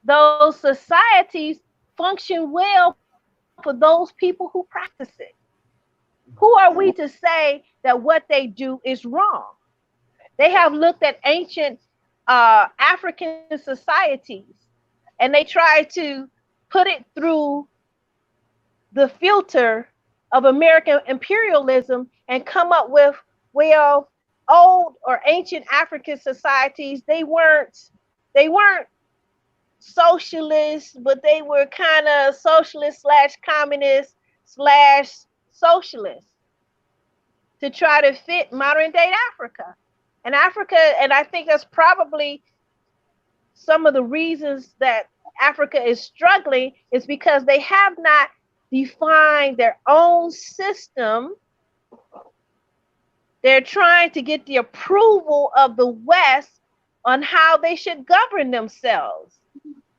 those societies function well for those people who practice it. Who are we to say that what they do is wrong? They have looked at ancient African societies and they try to put it through the filter of American imperialism and come up with, well, old or ancient African societies, they weren't socialist, but they were kind of socialist slash communist slash socialist to try to fit modern day Africa. And I think that's probably some of the reasons that Africa is struggling, is because they have not defined their own system. They're trying to get the approval of the West on how they should govern themselves.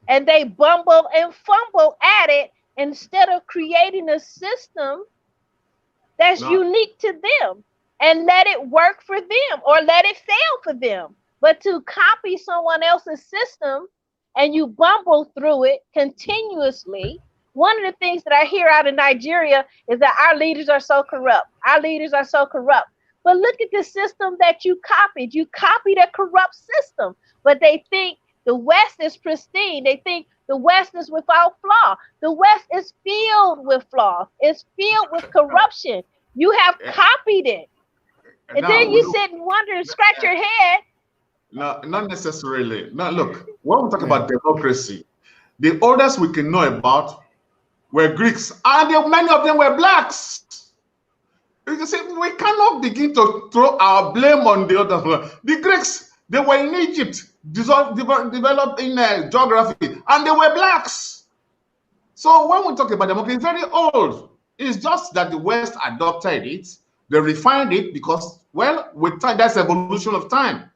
And they bumble and fumble at it instead of creating a system that's unique to them and let it work for them or let it fail for them. But to copy someone else's system and you bumble through it continuously. One of the things that I hear out of Nigeria is that our leaders are so corrupt. Our leaders are so corrupt. But look at the system that you copied. You copied a corrupt system, but they think the West is pristine. They think the West is without flaw. The West is filled with flaws. It's filled with corruption. You have copied it. And then you sit and wonder and scratch your head. No, not necessarily. Now, look, when we talk about democracy, the oldest we can know about were Greeks, and many of them were blacks. You see, we cannot begin to throw our blame on the others. The Greeks, they were in Egypt, developed in geography, and they were blacks. So when we talk about democracy, it's very old. It's just that the West adopted it, they refined it because, well, with time, that's evolution of time.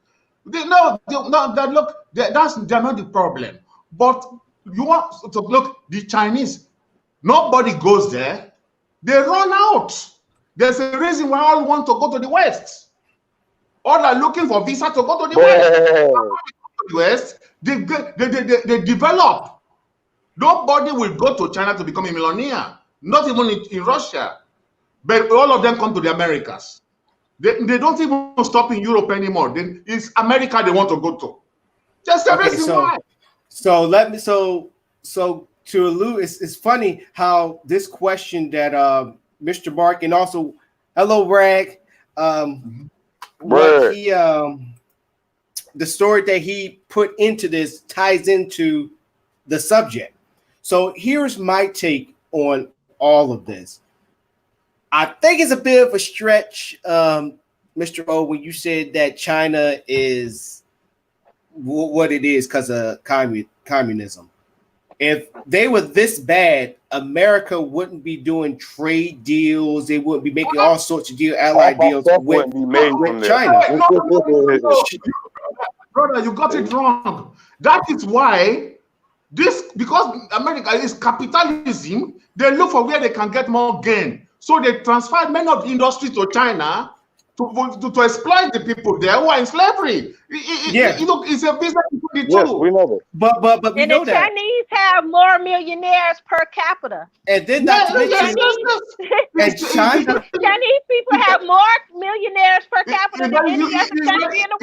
They're not the problem. But you want to look, the Chinese, nobody goes there. They run out. There's a reason why all want to go to the West. All are looking for visa to go to the West. They develop. Nobody will go to China to become a millionaire. Not even in Russia. But all of them come to the Americas. They don't even stop in Europe anymore. It's America they want to go to. Just the reason why. So to allude, it's funny how this question that Mr. Mark and also hello Rag, what he the story that he put into this ties into the subject. So here's my take on all of this. I think it's a bit of a stretch, Mr. O, when you said that China is what it is because of communism. If they were this bad, America wouldn't be doing trade deals. They wouldn't be making all sorts of allied deals with China. Brother, you got it wrong. That is why because America is capitalism, they look for where they can get more gain. So they transferred many of the industry to China to exploit the people there who are in slavery. It's a business between the two. Yes, we know that. But we know that. And the Chinese have more millionaires per capita. And then Chinese people have more millionaires per capita than any other country in the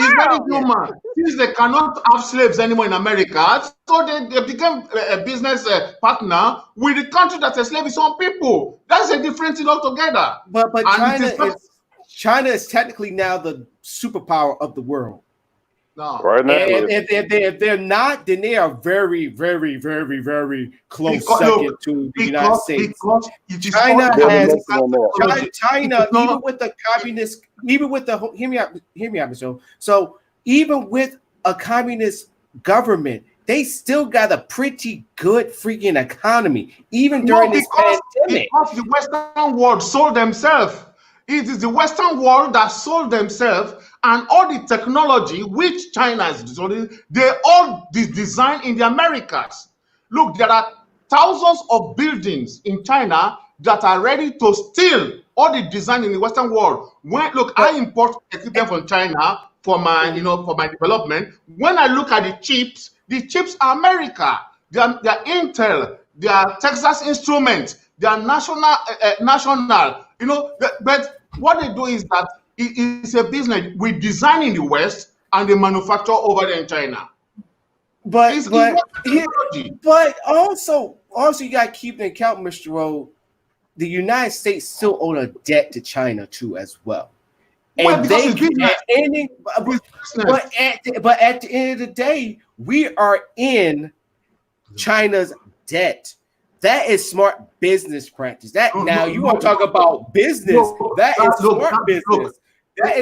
world. Since they cannot have slaves anymore in America, so they became a business partner with the country that enslaves its own people. That's a different thing altogether. But China is technically now the superpower of the world. No. Right now, if they're not, then they are very, very, very, very close second to the United States. China, even with the communist, even with the hear me out, so even with a communist government, they still got a pretty good freaking economy, even during this pandemic. Because the Western world sold themselves. It is the Western world that sold themselves, and all the technology which China is designing, they all designed in the Americas. Look, there are thousands of buildings in China that are ready to steal all the design in the Western world. I import equipment from China for my development. When I look at the chips are America. They are Intel, they are Texas Instruments, they are national. But what they do is that it's a business. We design in the West and they manufacture over there in China. But also you got to keep in account, Mr. O, the United States still owe a debt to China too as well. And Well, because they it's business. at any, but at the end of the day, we are in China's debt. That is smart business practice. That now you want to talk about business? That is smart business. That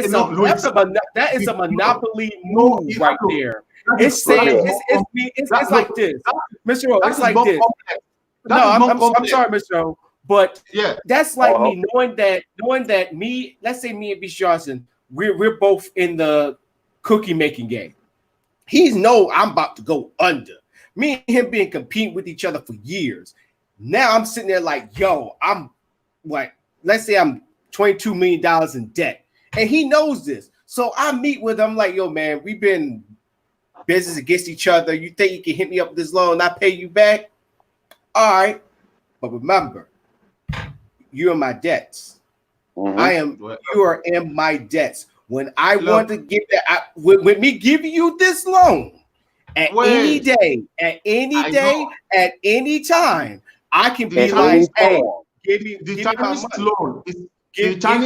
is a monopoly move right there. It's saying it's like this, Mr. O. It's like this. No, I'm sorry, Mr. O. But yeah, that's like me knowing that me, let's say me and B. Johnson, we're both in the cookie making game. He's I'm about to go under. Me and him been competing with each other for years. Now I'm sitting there like, yo, I'm like, let's say I'm $22 million in debt. And he knows this. So I meet with him like, yo, man, we've been business against each other. You think you can hit me up with this loan and I pay you back? All right. But remember, you're in my debts. Mm-hmm. You are in my debts. When I want to give that, with me giving you this loan at any day, at any time, I can be like, hey, give me my money. Give me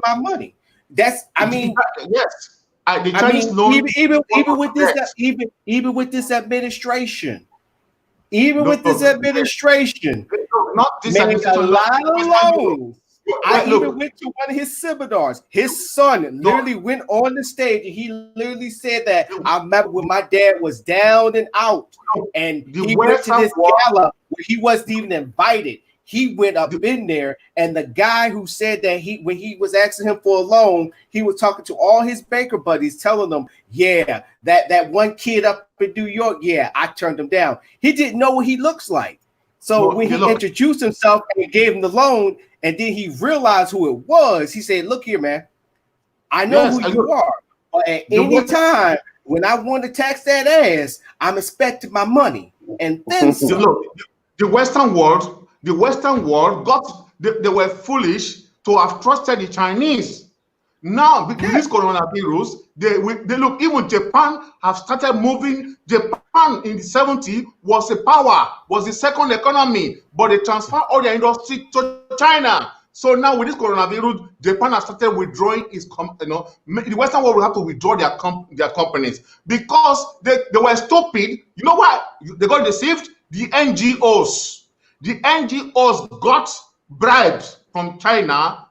my money. That's, I mean, yes. The Chinese loan, even with this administration. Not this administration, made a lot of loans. I even went to one of his seminars. His son literally went on the stage and he literally said that I remember when my dad was down and out, and he went to this gala where he wasn't even invited. He went up in there, and the guy who said that when he was asking him for a loan, he was talking to all his banker buddies, telling them, yeah, that one kid up in New York, yeah, I turned him down. He didn't know what he looks like. So when he introduced himself and gave him the loan, and then he realized who it was, he said, look here, man, I know who you are. But at any time, when I want to tax that ass, I'm expecting my money. And then the Western world they were foolish to have trusted the Chinese. Now, with this coronavirus, they look, even Japan have started moving. Japan in the 70s was a power, was the second economy, but they transferred all their industry to China. So now with this coronavirus, Japan has started withdrawing its, the Western world will have to withdraw their companies because they were stupid. You know why? They got deceived? The NGOs. The NGOs got bribes from China,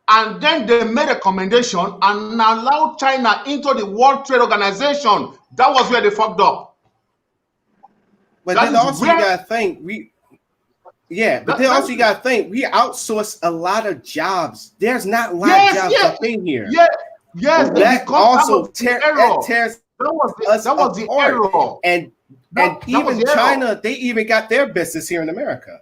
and then they made a recommendation and allowed China into the World Trade Organization. That was where they fucked up. But then also you gotta think we outsource a lot of jobs. There's not a lot of jobs up in here. Yes, that also tears that was the error. And even China, they even got their business here in America.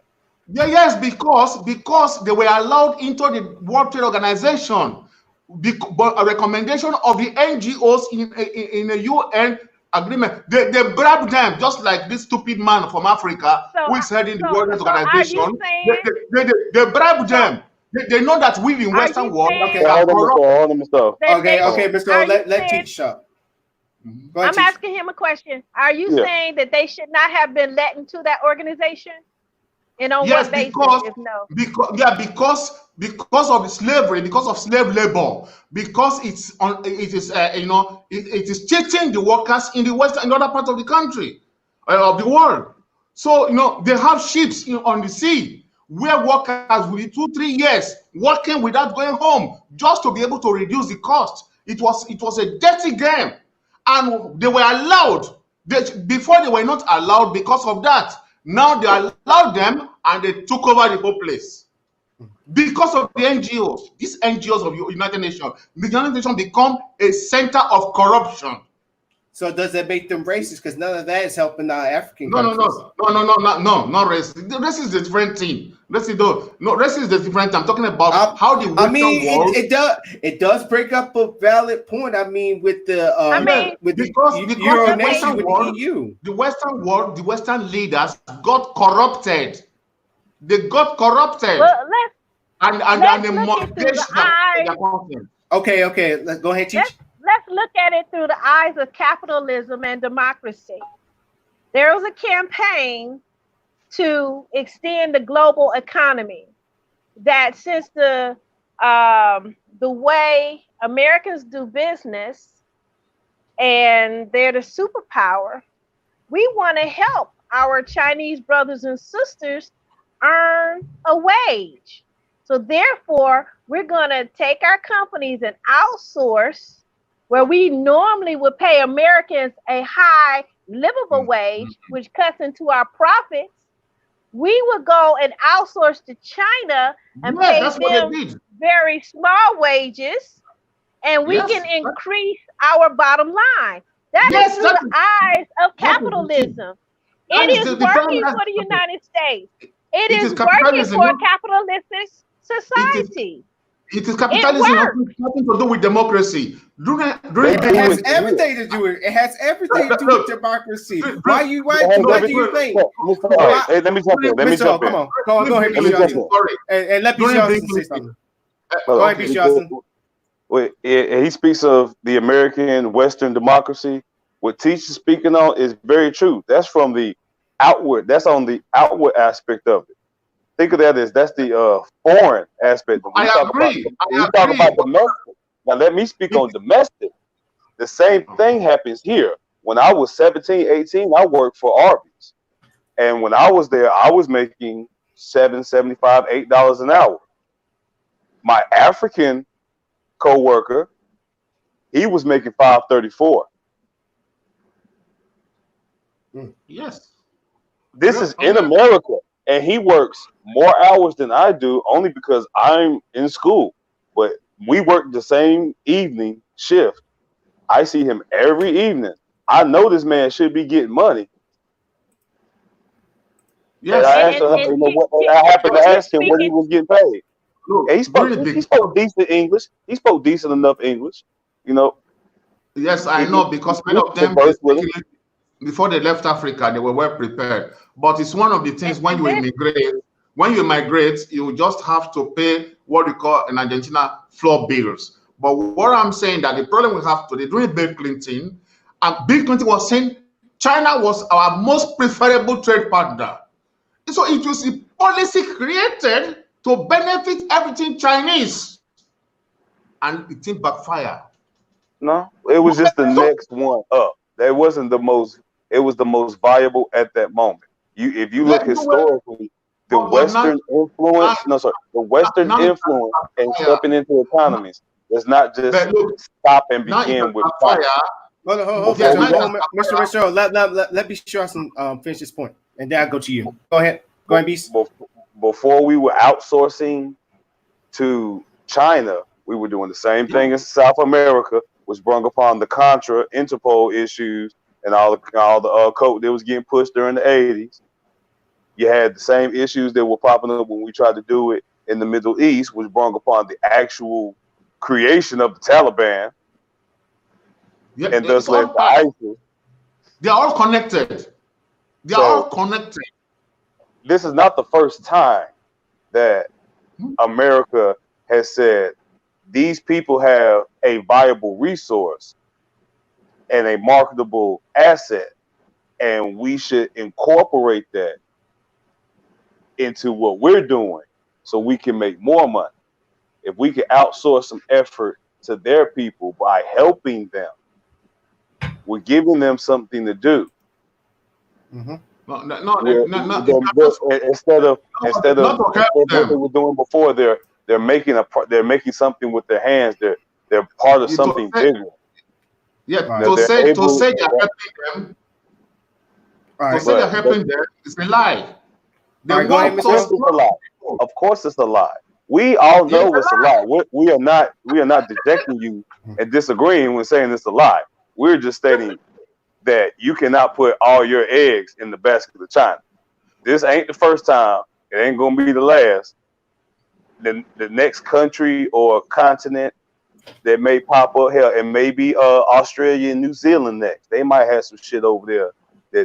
Yes, because they were allowed into the World Trade Organization, but a recommendation of the NGOs in a UN agreement. They bribed them, just like this stupid man from Africa who is heading the World Trade Organization. They bribed them. They know that we in Western world. Okay, Mr. Let teach up. I'm asking him a question. Are you saying that they should not have been let into that organization? And on what basis? Because of the slavery, because of slave labor, because it is cheating the workers in the West and other parts of the country, of the world. So they have ships on the sea where workers will be 2-3 years working without going home just to be able to reduce the cost. It was a dirty game. And they were allowed. Before they were not allowed because of that. Now they allowed them and they took over the whole place. Because of the NGOs. These NGOs of the United Nations. The United Nations become a center of corruption. So does that make them racist? Because none of that is helping our African countries. No, not racist. Racism is a different thing. Racism is a different thing. I'm talking about how the Western world. It does break up a valid point. I mean, with the Euro nation, with the EU. The Western world, the Western leaders got corrupted. They got corrupted. Well, and they mortgaged them. Okay. Let's go ahead, teach. Let's look at it through the eyes of capitalism and democracy. There was a campaign to extend the global economy. That since the way Americans do business and they're the superpower, we want to help our Chinese brothers and sisters earn a wage. So therefore, we're going to take our companies and outsource where we normally would pay Americans a high livable wage, which cuts into our profits. We would go and outsource to China and pay them very small wages, and we can increase our bottom line. That is through the eyes of capitalism. It is working for the United States. It is working for a capitalistic society. It is capitalism having nothing to do with democracy. It has everything to do with it. It has everything to do with democracy. Why do you think? Hey, let me jump in. Let me jump in. Come on, go ahead, B. Johnson. And let B. Johnson say something. Go ahead, B. Johnson. He speaks of the American Western democracy. What Teach is speaking on is very true. That's from the outward. That's on the outward aspect of it. Think of that as that's the foreign aspect. When we talk about domestic. Now let me speak on domestic. The same thing happens here. When I was 17, 18, I worked for Arby's. And when I was there, I was making $7.75, $8 an hour. My African co-worker, he was making $5.34. Yes. This is in America, and he works more hours than I do only because I'm in school. But we work the same evening shift. I see him every evening. I know this man should be getting money. Yes. I happened to ask him what he was getting paid. And he spoke decent English. He spoke decent enough English, you know. Yes, I know, because many of them, before they left Africa, they were well prepared. But it's one of the things when you migrate, you just have to pay what we call in Argentina floor bills. But what I'm saying that the problem we have today, during Bill Clinton, and Bill Clinton was saying China was our most preferable trade partner. So it was a policy created to benefit everything Chinese, and it didn't backfire. No, it was just the next one up. That wasn't the most. It was the most viable at that moment. If you look historically, the Western influence. The Western influence and stepping into economies does not just stop and begin with fire. Hold on, Mr. Richard. Let me sure some finish this point, and then I'll go to you. Go ahead, Beast. Before we were outsourcing to China, we were doing the same thing in South America, which brought upon the Contra, Interpol issues, and all the code that was getting pushed during the 80s. You had the same issues that were popping up when we tried to do it in the Middle East, which brought upon the actual creation of the Taliban, and thus led to ISIS. They're all connected. They're all connected. This is not the first time that America has said these people have a viable resource and a marketable asset, and we should incorporate that into what we're doing so we can make more money. If we can outsource some effort to their people by helping them, we're giving them something to do. Mm-hmm. Instead of what they were doing before, they're making something with their hands. They're part of something bigger. Yeah, to say they're helping them. To say they're helping them is a lie. Of course, it's a lie. We all know it's a lie. We are not dejecting you and disagreeing when saying it's a lie. We're just stating that you cannot put all your eggs in the basket of China. This ain't the first time. It ain't gonna be the last. The next country or continent that may pop up, hell, and maybe Australia and New Zealand next. They might have some shit over there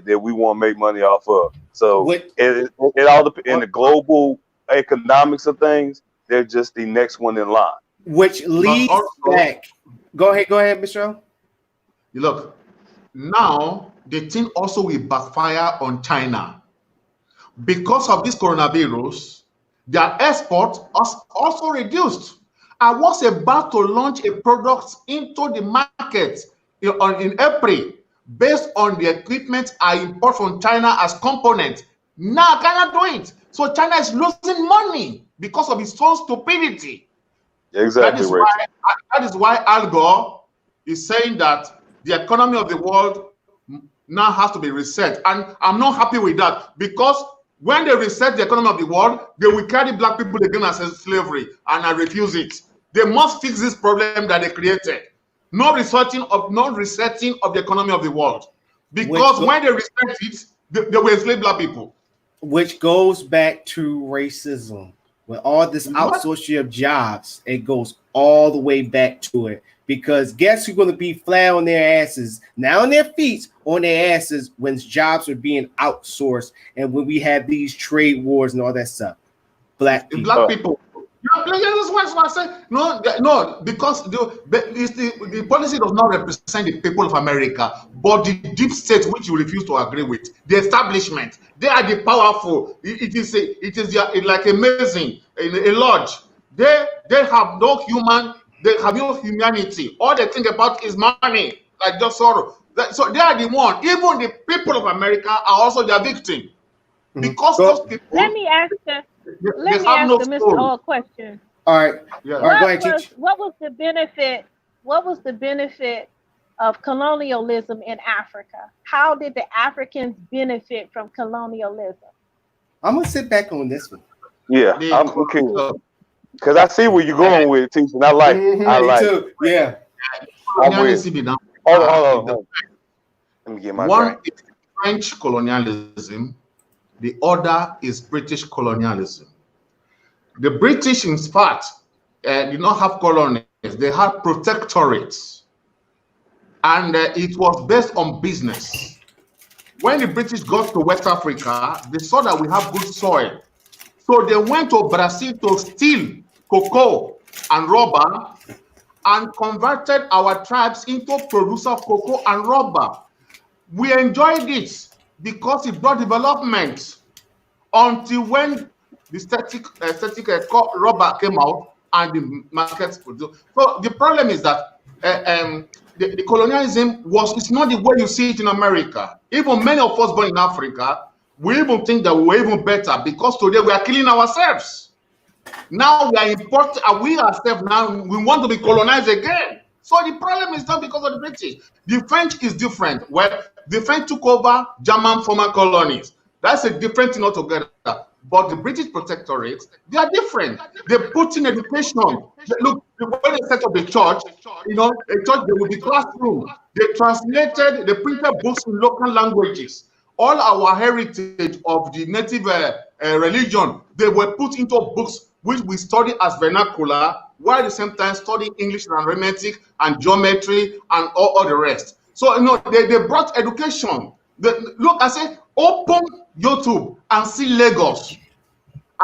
that we want to make money off of. So it all depends. In the global economics of things, they're just the next one in line. Which leads back. Go ahead, Mr. O. Look, now the thing also will backfire on China. because of this coronavirus, their export also reduced. I was about to launch a product into the market in April based on the equipment I import from China as components. Now I cannot do it. So China is losing money because of its own stupidity. Exactly. That is why Al Gore is saying that the economy of the world now has to be reset. And I'm not happy with that, because when they reset the economy of the world, they will carry black people again as slavery, and I refuse it. They must fix this problem that they created. No resetting of the economy of the world, because when they reset it, they will enslave black people. Which goes back to racism. With all this outsourcing of jobs, it goes all the way back to it. Because guess who's going to be flat on their asses, now on their feet, on their asses, when jobs are being outsourced and when we have these trade wars and all that stuff? Black people. Black people. That's why I say no, because the policy does not represent the people of America, but the deep state, which you refuse to agree with, the establishment. They are the powerful. It is like a mason, a lodge. They have no humanity. All they think about is money, like just sorrow. So they are the one. Even the people of America are also their victim, because those people. Let me ask Mr. O a question. All right. Yeah. All right, go ahead, teach. What was the benefit? What was the benefit of colonialism in Africa? How did the Africans benefit from colonialism? I'm gonna sit back on this one. Yeah, I'm okay. Because I see where you're going with it, teach, and I like. I like. Too. Yeah. Hold on. Let me get my one is French colonialism. The other is British colonialism. The British, in fact, did not have colonies. They had protectorates. And it was based on business. When the British got to West Africa, they saw that we have good soil. So they went to Brazil to steal cocoa and rubber and converted our tribes into producers of cocoa and rubber. We enjoyed it because it brought development, until when the static rubber came out and the markets produced. So the problem is that the colonialism it's not the way you see it in America. Even many of us born in Africa, we even think that we're even better, because today we are killing ourselves. Now we are importing, we ourselves now, we want to be colonized again. So the problem is not because of the British. The French is different. Well, the French took over German former colonies. That's a different thing altogether. But the British protectorates, they are different. They put in education. Look, when they set up a church, a church, there will be classroom. They printed books in local languages. All our heritage of the native religion, they were put into books which we study as vernacular, while at the same time studying English and arithmetic and geometry and all the rest. So they brought education. Look, I say, open YouTube and see Lagos,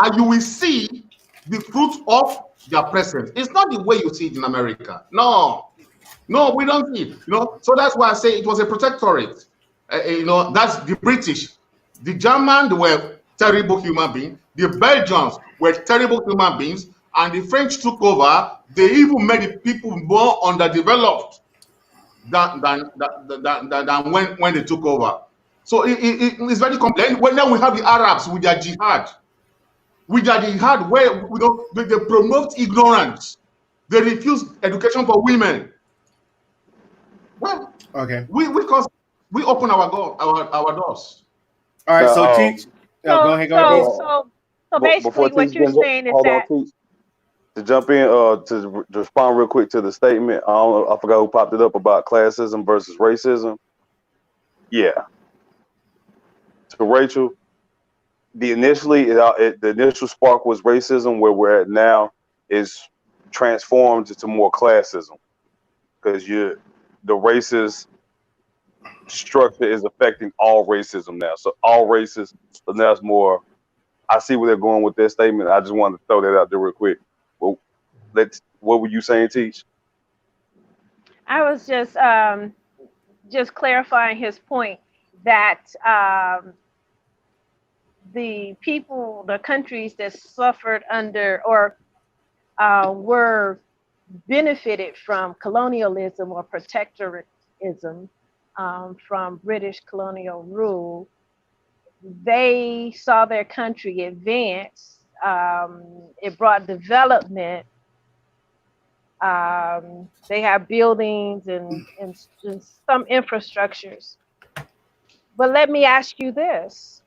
and you will see the fruit of their presence. It's not the way you see it in America. No, we don't see it. So that's why I say it was a protectorate. That's the British. The Germans, they were terrible human beings. The Belgians were terrible human beings, and the French took over. They even made the people more underdeveloped than when they took over. So it's very complex. Well, now we have the Arabs with their jihad. Where they promote ignorance. They refuse education for women. Well, okay. We open our doors. All right, so teach. Go ahead. So basically, what you're saying is that. To jump in, to respond real quick to the statement, I forgot who popped it up about classism versus racism. Yeah. To Rachel, the initial spark was racism. Where we're at now is transformed into more classism, because the racist structure is affecting all racism now. So all races, but now it's more. I see where they're going with their statement. I just wanted to throw that out there real quick. Well, what were you saying, Teach? I was just clarifying his point that the people, the countries that suffered under or were benefited from colonialism or protectorism from British colonial rule, they saw their country advance. It brought development. They have buildings and some infrastructures. But let me ask you this.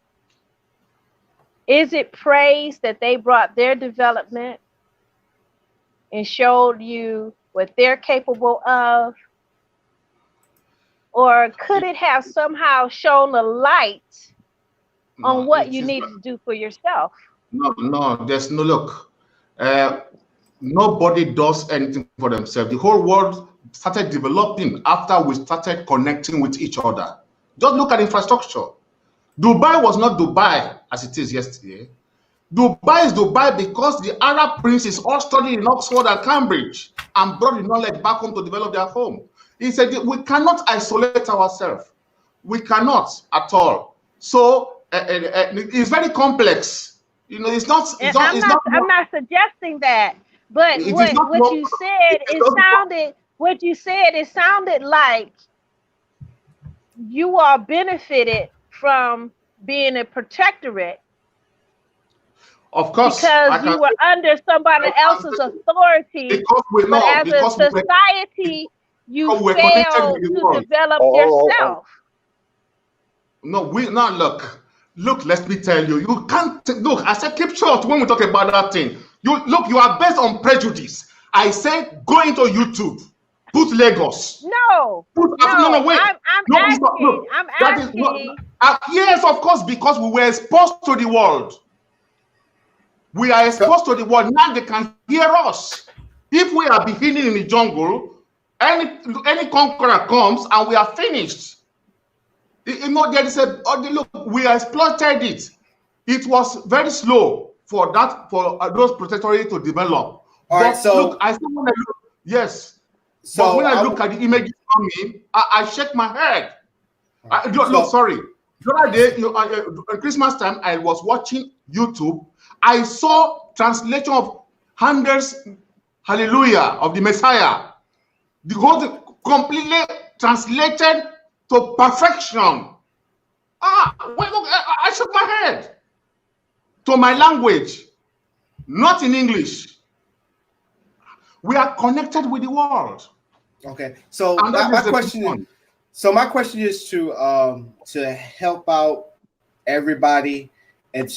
Is it praise that they brought their development and showed you what they're capable of? Or could it have somehow shown a light on what you need to do for yourself? No, there's no look. Nobody does anything for themselves. The whole world started developing after we started connecting with each other. Just look at infrastructure. Dubai was not Dubai as it is yesterday. Dubai is Dubai because the Arab princes all studied in Oxford and Cambridge and brought the knowledge back home to develop their home. He said we cannot isolate ourselves. We cannot at all. So it's very complex. You know, it's not. I'm not suggesting that, but what you said, it sounded like you are benefited from being a protectorate. Of course, because you were under somebody else's authority. But as a society, you failed to develop yourself. No, look, let me tell you, you can't look. I said keep short when we talk about that thing. You are based on prejudice. I said go into YouTube, put Lagos. No, wait. I'm asking. Yes, of course, because we were exposed to the world. We are exposed to the world. Now they can hear us. If we are beginning in the jungle, any conqueror comes and we are finished. You know, there is look, we exploited it. It was very slow for those protectorates to develop. All right, so look, I still want to look. Yes. So but when I look at the images coming, I shake my head. Sorry. The other day, at Christmas time, I was watching YouTube. I saw translation of Handel's Hallelujah of the Messiah. The whole completely translated to perfection. Look, I shook my head to my language, not in English. We are connected with the world. Okay, so my question is to help out everybody and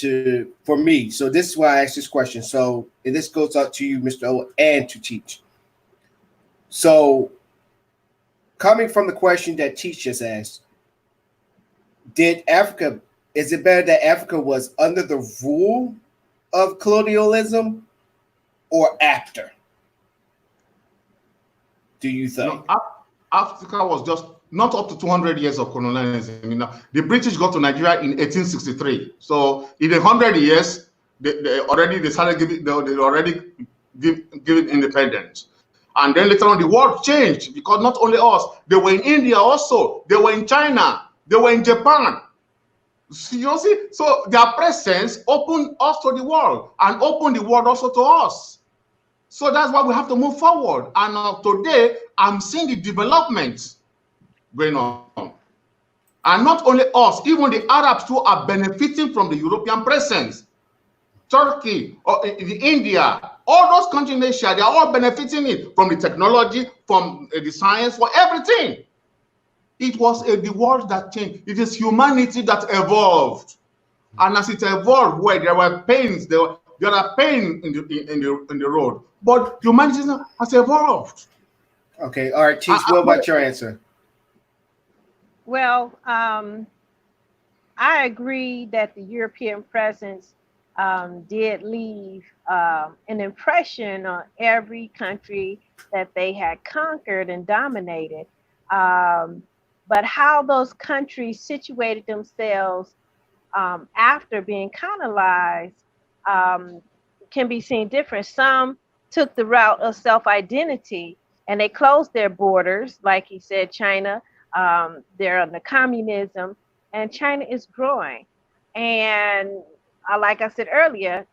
for me. So this is why I asked this question. So and this goes out to you, Mr. O, and to Teach. So coming from the question that Teach just asked, is it better that Africa was under the rule of colonialism or after? Do you think? No, Africa was just not up to 200 years of colonialism. You know, the British got to Nigeria in 1863. So in 100 years, they already started giving independence. And then later on, the world changed because not only us, they were in India also, they were in China, they were in Japan. You see, so their presence opened us to the world and opened the world also to us. So that's why we have to move forward. And today, I'm seeing the development going on. And not only us, even the Arabs too are benefiting from the European presence. Turkey, or India, all those countries in Asia, they are all benefiting it from the technology, from the science, for everything. It was the world that changed. It is humanity that evolved. And as it evolved, where there were pains, there are pain in the road. But humanity has evolved. Okay, all right, Teach, what about your answer? Well, I agree that the European presence did leave an impression on every country that they had conquered and dominated. But how those countries situated themselves after being colonized can be seen different. Some took the route of self-identity and they closed their borders. Like he said, China, they're under communism, and China is growing. And like I said earlier,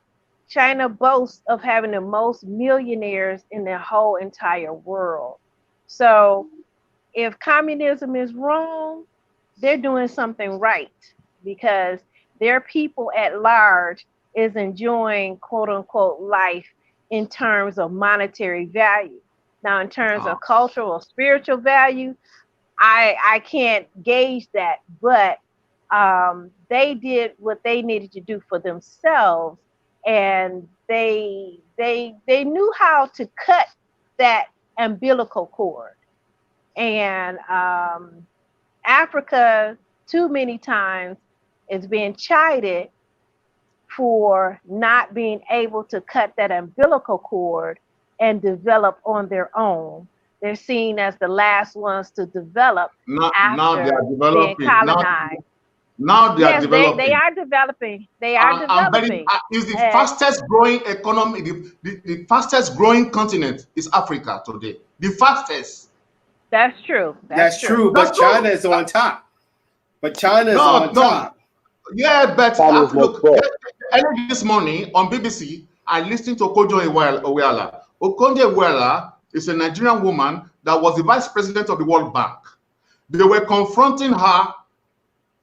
China boasts of having the most millionaires in the whole entire world. So if communism is wrong, they're doing something right, because their people at large is enjoying quote unquote life in terms of monetary value. Now, in terms of cultural or spiritual value, I can't gauge that, but they did what they needed to do for themselves, and they knew how to cut that umbilical cord. And Africa, too many times, is being chided for not being able to cut that umbilical cord and develop on their own. They're seen as the last ones to develop now they are developing. being colonized. Now they are developing. They are developing. They are developing. Is the fastest growing economy, the fastest growing continent is Africa today. The fastest. That's true. That's true. But China is on top. But China is on top. Yeah, but look, early this morning on BBC, I listened to Okonjo Iweala. Okonjo Iweala is a Nigerian woman that was the vice president of the World Bank. They were confronting her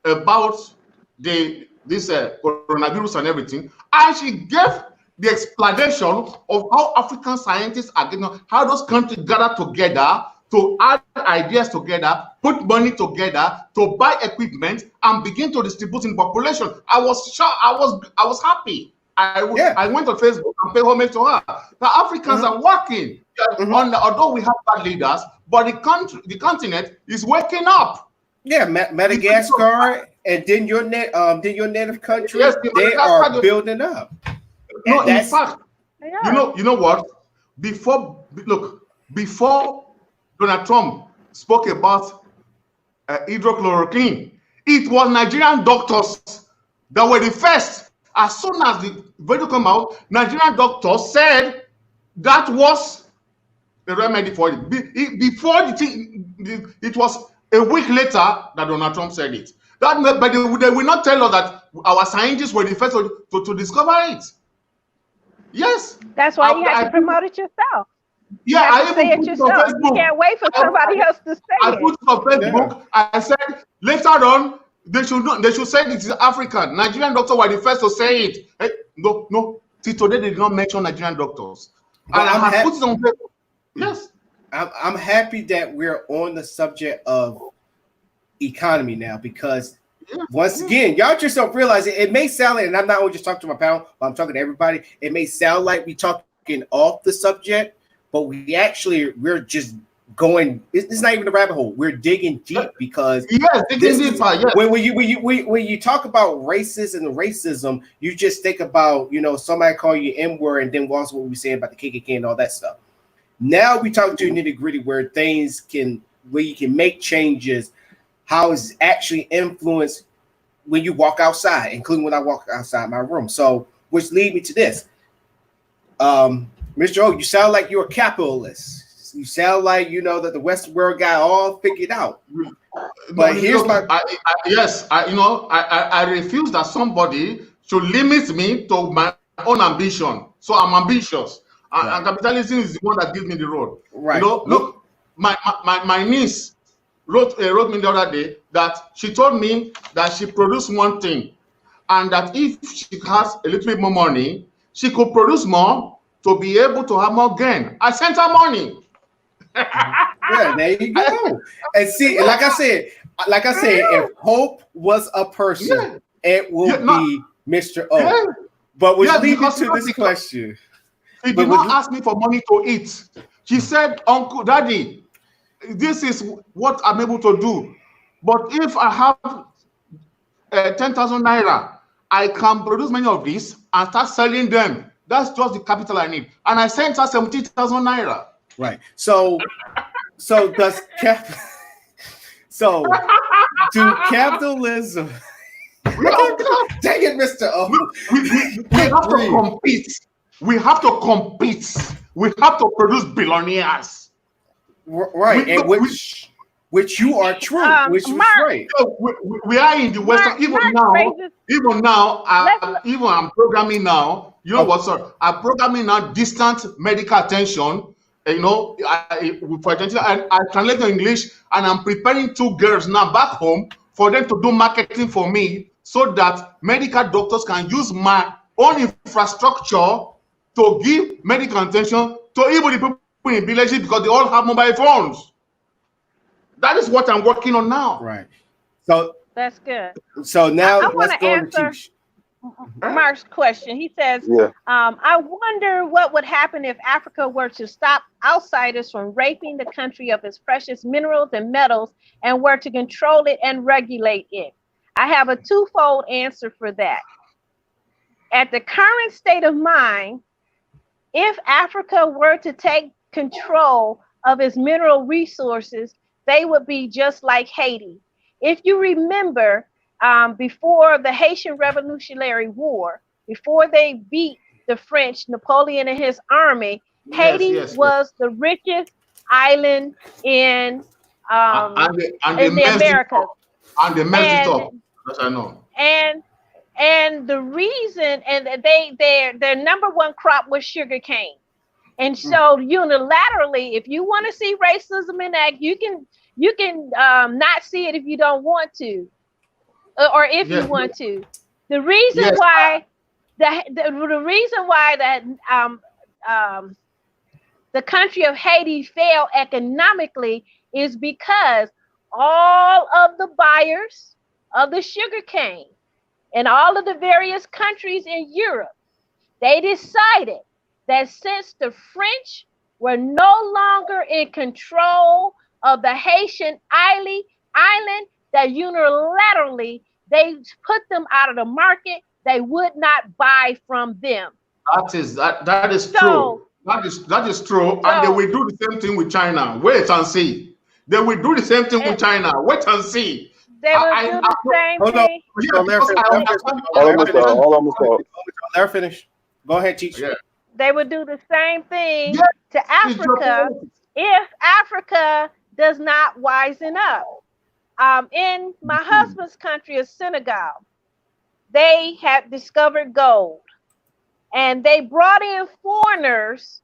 about this coronavirus and everything, and she gave the explanation of how African scientists are getting, how those countries gather together to add ideas together, put money together to buy equipment and begin to distribute in population. I was shocked. I was happy. I went on Facebook and paid homage to her. The Africans are working. Although we have bad leaders, but the continent is waking up. Yeah, Madagascar and then your native country, yes, they are building up. No, in fact, you know what? Before Donald Trump spoke about hydrochloroquine, it was Nigerian doctors that were the first. As soon as the video came out, Nigerian doctors said that was the remedy for it. Before the thing, it was a week later that Donald Trump said it. But they will not tell us that our scientists were the first to discover it. Yes. That's why you have to promote it yourself. Yeah, I say it yourself. You can't wait for somebody else to say it. I put it on Facebook. Yeah. I said later on they should say it is African. Nigerian doctors were the first to say it. Hey, no. See, today they did not mention Nigerian doctors. And I put it on Facebook. Yes. I'm happy that we're on the subject of economy now, because once again, y'all just don't realize it. It may sound like, and I'm not only just talking to my panel, but I'm talking to everybody. It may sound like we talking off the subject, but we're just going. It's not even a rabbit hole. We're digging deep, because when you talk about racism and racism, you just think about somebody call you N-word, and then also what we saying about the KKK and all that stuff. Now we talk to nitty gritty where you can make changes. How it's actually influenced when you walk outside, including when I walk outside my room. So, which lead me to this. Mr. O, you sound like you're a capitalist. You sound like that the Western world got all figured out. But here's I refuse that somebody should limit me to my own ambition. So I'm ambitious. Right. And capitalism is the one that gives me the road. Right. Look, my niece wrote me the other day that she told me that she produced one thing, and that if she has a little bit more money, she could produce more to be able to have more gain. I sent her money. Yeah, there you go. And see, like I said, if hope was a person, it will be Mr. O. Yeah. But which leads me to this question. She did not ask me for money to eat. She said, Uncle, Daddy, this is what I'm able to do. But if I have 10,000 naira, I can produce many of these and start selling them. That's just the capital I need. And I sent her 70,000 naira. Right. So do capitalism? Dang it, Mr. O. We have to compete. We have to compete. We have to produce billionaires. Right. which you are true, which was Mark, right. So we are in the Western. Even now, I'm programming now. You know what, sir? I'm programming now distant medical attention. You know, for attention, I translate to English, and I'm preparing 2 girls now back home for them to do marketing for me, so that medical doctors can use my own infrastructure to give medical attention to even the people in villages, because they all have mobile phones. That is what I'm working on now. Right. So that's good. So now I want to answer Mark's question. He says, I wonder what would happen if Africa were to stop outsiders from raping the country of its precious minerals and metals and were to control it and regulate it. I have a twofold answer for that. At the current state of mind, if Africa were to take control of its mineral resources, they would be just like Haiti. If you remember, before the Haitian Revolutionary War, before they beat the French, Napoleon and his army, Haiti was the richest island in the Americas. And the Mexico, as I know. And the reason, and their number one crop was sugar cane. And so unilaterally, if you want to see racism in that, you can not see it if you don't want to, or if you want to. The reason why the country of Haiti failed economically is because all of the buyers of the sugar cane and all of the various countries in Europe, they decided that since the French were no longer in control of the Haitian island, that unilaterally they put them out of the market. They would not buy from them. That is true. That is true. And they will do the same thing with China. Wait and see. They will do the same thing with China. Wait and see. They will do the same thing. Let her finish. Go ahead, teacher. Yeah. They would do the same thing to Africa if Africa does not wisen up. In my husband's country of Senegal, they had discovered gold, and they brought in foreigners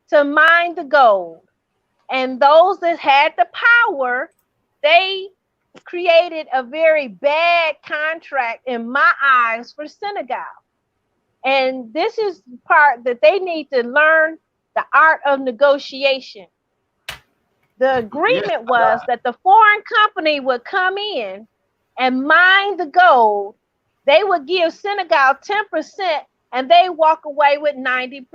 to mine the gold. And those that had the power, they created a very bad contract in my eyes for Senegal. And this is the part that they need to learn, the art of negotiation. The agreement was that the foreign company would come in and mine the gold. They would give Senegal 10% and they walk away with 90%.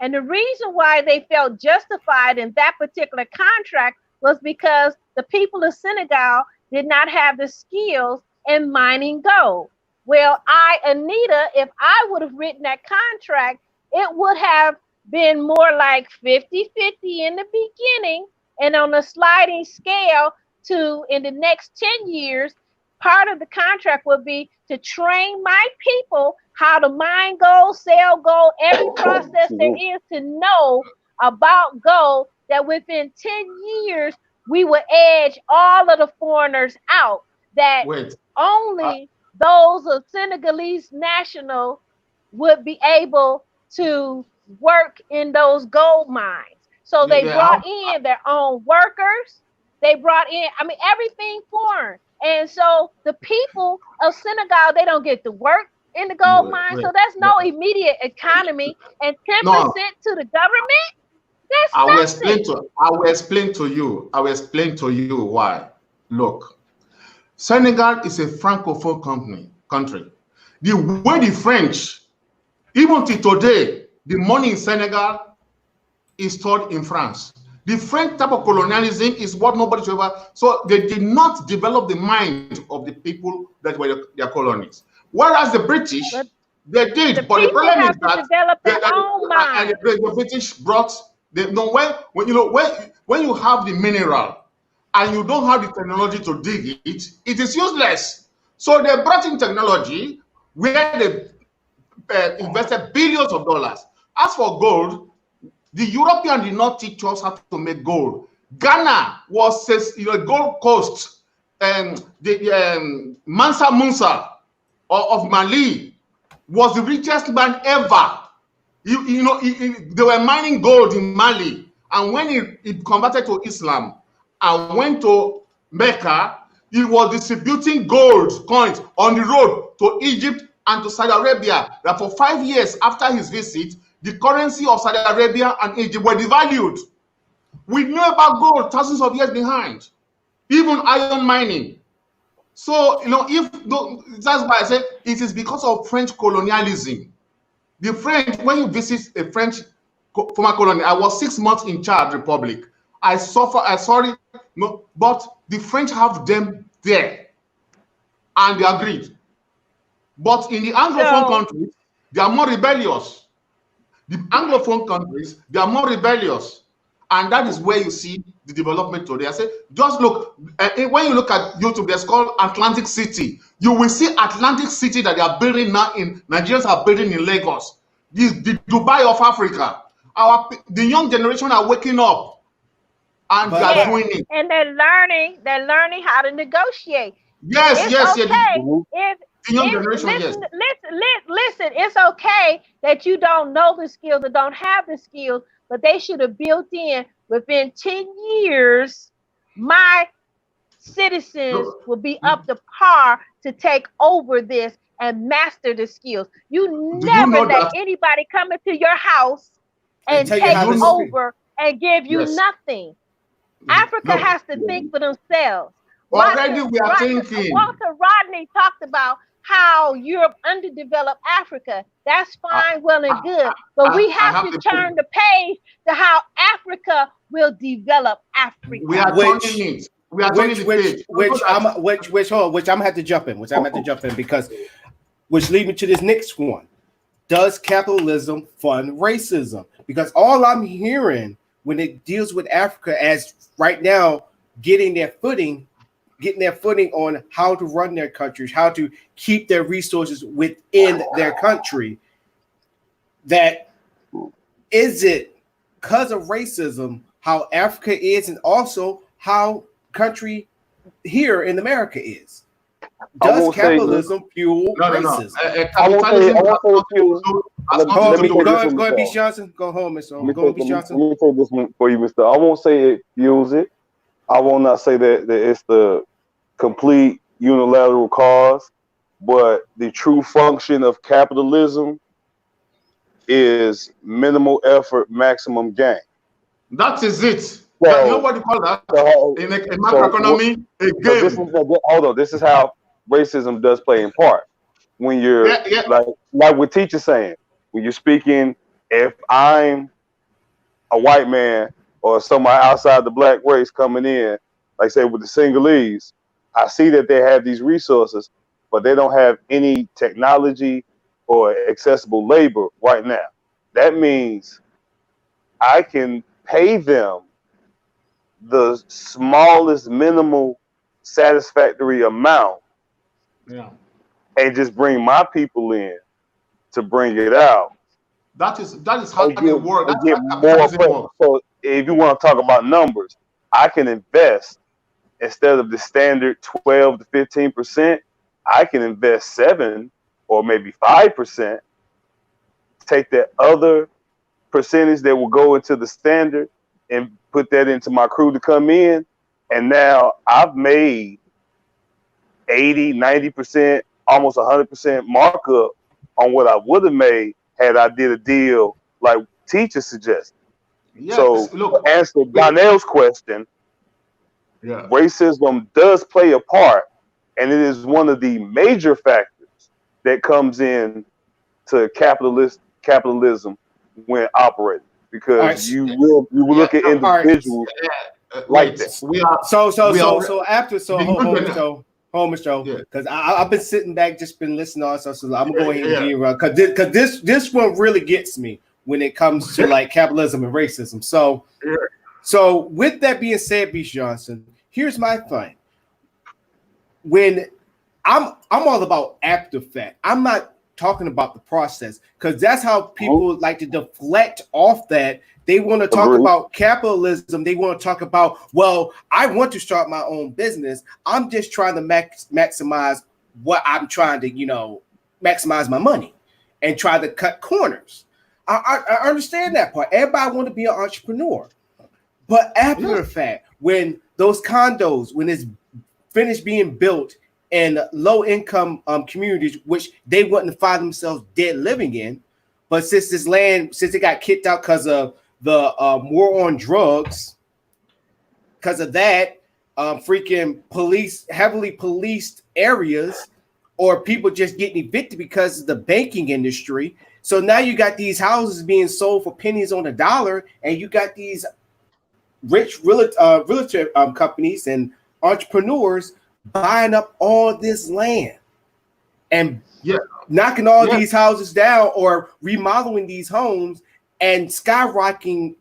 And the reason why they felt justified in that particular contract was because the people of Senegal did not have the skills in mining gold. Well, Anita, if I would have written that contract, it would have been more like 50-50 in the beginning, and on a sliding scale to in the next 10 years, part of the contract would be to train my people how to mine gold, sell gold, every process there is to know about gold, that within 10 years, we would edge all of the foreigners out, that only those of Senegalese national would be able to work in those gold mines. So they brought in their own workers. They brought in, everything foreign. And so the people of Senegal, they don't get to work in the gold mine. So that's no immediate economy. And 10% to the government, that's nothing. I will explain to you why. Look, Senegal is a francophone country. The way the French, even till today, the money in Senegal is stored in France. The French type of colonialism is what nobody should ever. So they did not develop the mind of the people that were their colonies. Whereas the British, they did. But the problem is that the British brought. When you have the mineral and you don't have the technology to dig it, it is useless. So they brought in technology where they invested billions of dollars. As for gold, the Europeans did not teach us how to make gold. Ghana was Gold Coast, and the Mansa Musa of Mali was the richest man ever. They were mining gold in Mali, and when he converted to Islam and went to Mecca, he was distributing gold coins on the road to Egypt and to Saudi Arabia. That for 5 years after his visit, the currency of Saudi Arabia and Egypt were devalued. We know about gold thousands of years behind, even iron mining. So, that's why I say it is because of French colonialism. The French, when you visit a French former colony, I was 6 months in Chad Republic. But the French have them there, and they agreed. But in the Anglophone countries, they are more rebellious. The Anglophone countries, they are more rebellious. And that is where you see the development today. I say, just look, when you look at YouTube, there's called Atlantic City. You will see Atlantic City that they are building now Nigerians are building in Lagos. The Dubai of Africa. The young generation are waking up and they are doing it. And they're learning how to negotiate. Yes. The young generation, listen, it's okay that you don't know the skills or don't have the skills, but they should have built in within 10 years, my citizens will be up to par to take over this and master the skills. You never let anybody come into your house and take over and give you nothing. Africa has to think for themselves. Already we are thinking. Walter Rodney talked about how Europe underdeveloped Africa. That's fine, well and good. But we have to turn the page to how Africa will develop Africa. We are turning it. We are turning the page. Which I'm gonna have to jump in. Because which leads me to this next one. Does capitalism fund racism? Because all I'm hearing when it deals with Africa as right now getting their footing on how to run their countries, how to keep their resources within their country, that is it because of racism how Africa is and also how country here in America is. Does capitalism fuel racism? Go ahead, B. Johnson. Go home, Mr. Let me say this one for you, Mr. I won't say it fuels it. I will not say that it's the complete unilateral cause, but the true function of capitalism is minimal effort, maximum gain. That is it. So, you know what you call that? In macroeconomy, This is how racism does play in part. When you're like what teacher's saying, when you're speaking, if I'm a white man or somebody outside the black race coming in, like say with the Sinhalese, I see that they have these resources, but they don't have any technology or accessible labor right now. That means I can pay them the smallest minimal satisfactory amount and just bring my people in to bring it out. That is how it works. So if you want to talk about numbers, I can invest instead of the standard 12 to 15%, I can invest 7 or maybe 5%, take that other percentage that will go into the standard and put that into my crew to come in. And now I've made 80, 90%, almost 100% markup on what I would have made had I did a deal like teacher suggested. Yes, so to answer Donnell's question, racism does play a part, and it is one of the major factors that comes in to capitalism when operating, because you will look at individuals like that. Home show, because I've been sitting back, just been listening also, so I'm gonna go ahead and get because this one really gets me when it comes to like capitalism and racism. So with that being said, B. Johnson, here's my thing. When I'm all about after fact. I'm not talking about the process, because that's how people like to deflect off that. They want to talk about capitalism. They want to talk about, well, I want to start my own business. I'm just trying to maximize what I'm trying to, maximize my money and try to cut corners. I understand that part. Everybody want to be an entrepreneur. But after the fact, when those condos, when it's finished being built in low income communities, which they wouldn't find themselves dead living in, but since it got kicked out because of the war on drugs, because of that, freaking heavily policed areas, or people just getting evicted because of the banking industry. So now you got these houses being sold for pennies on the dollar, and you got these rich realtor companies and entrepreneurs buying up all this land and knocking all these houses down or remodeling these homes and skyrocketing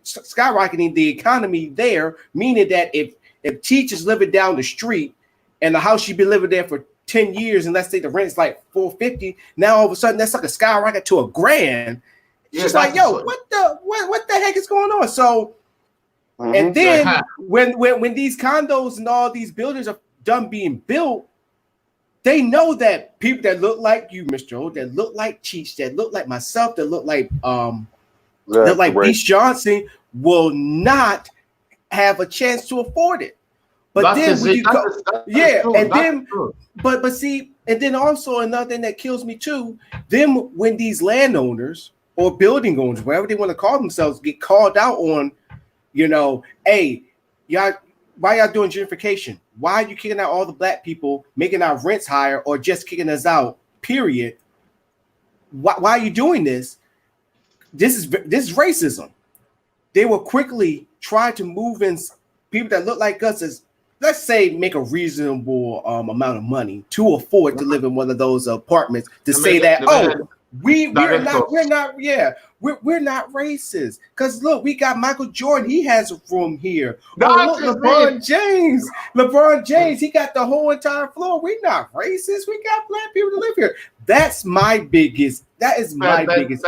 the economy there, meaning that if teachers living down the street and the house you've been living there for 10 years, and let's say the rent's like $450, now all of a sudden that's like a skyrocket to $1,000. It's just like, yo, what the heck is going on? So and then when these condos and all these buildings are done being built, they know that people that look like you, Mr. O, that look like Cheech, that look like myself, that look like Beast Johnson, will not have a chance to afford it. But then when you but see, and then also another thing that kills me too, when these landowners or building owners, whatever they want to call themselves, get called out on, hey, y'all, why y'all doing gentrification? Why are you kicking out all the black people, making our rents higher, or just kicking us out, period? Why are you doing this? This is racism. They will quickly try to move in people that look like us, as let's say make a reasonable amount of money to afford to live in one of those apartments, to say that, we're not racist. Because look, we got Michael Jordan, he has a room here. Look, LeBron James, he got the whole entire floor. We're not racist. We got black people to live here. That is my biggest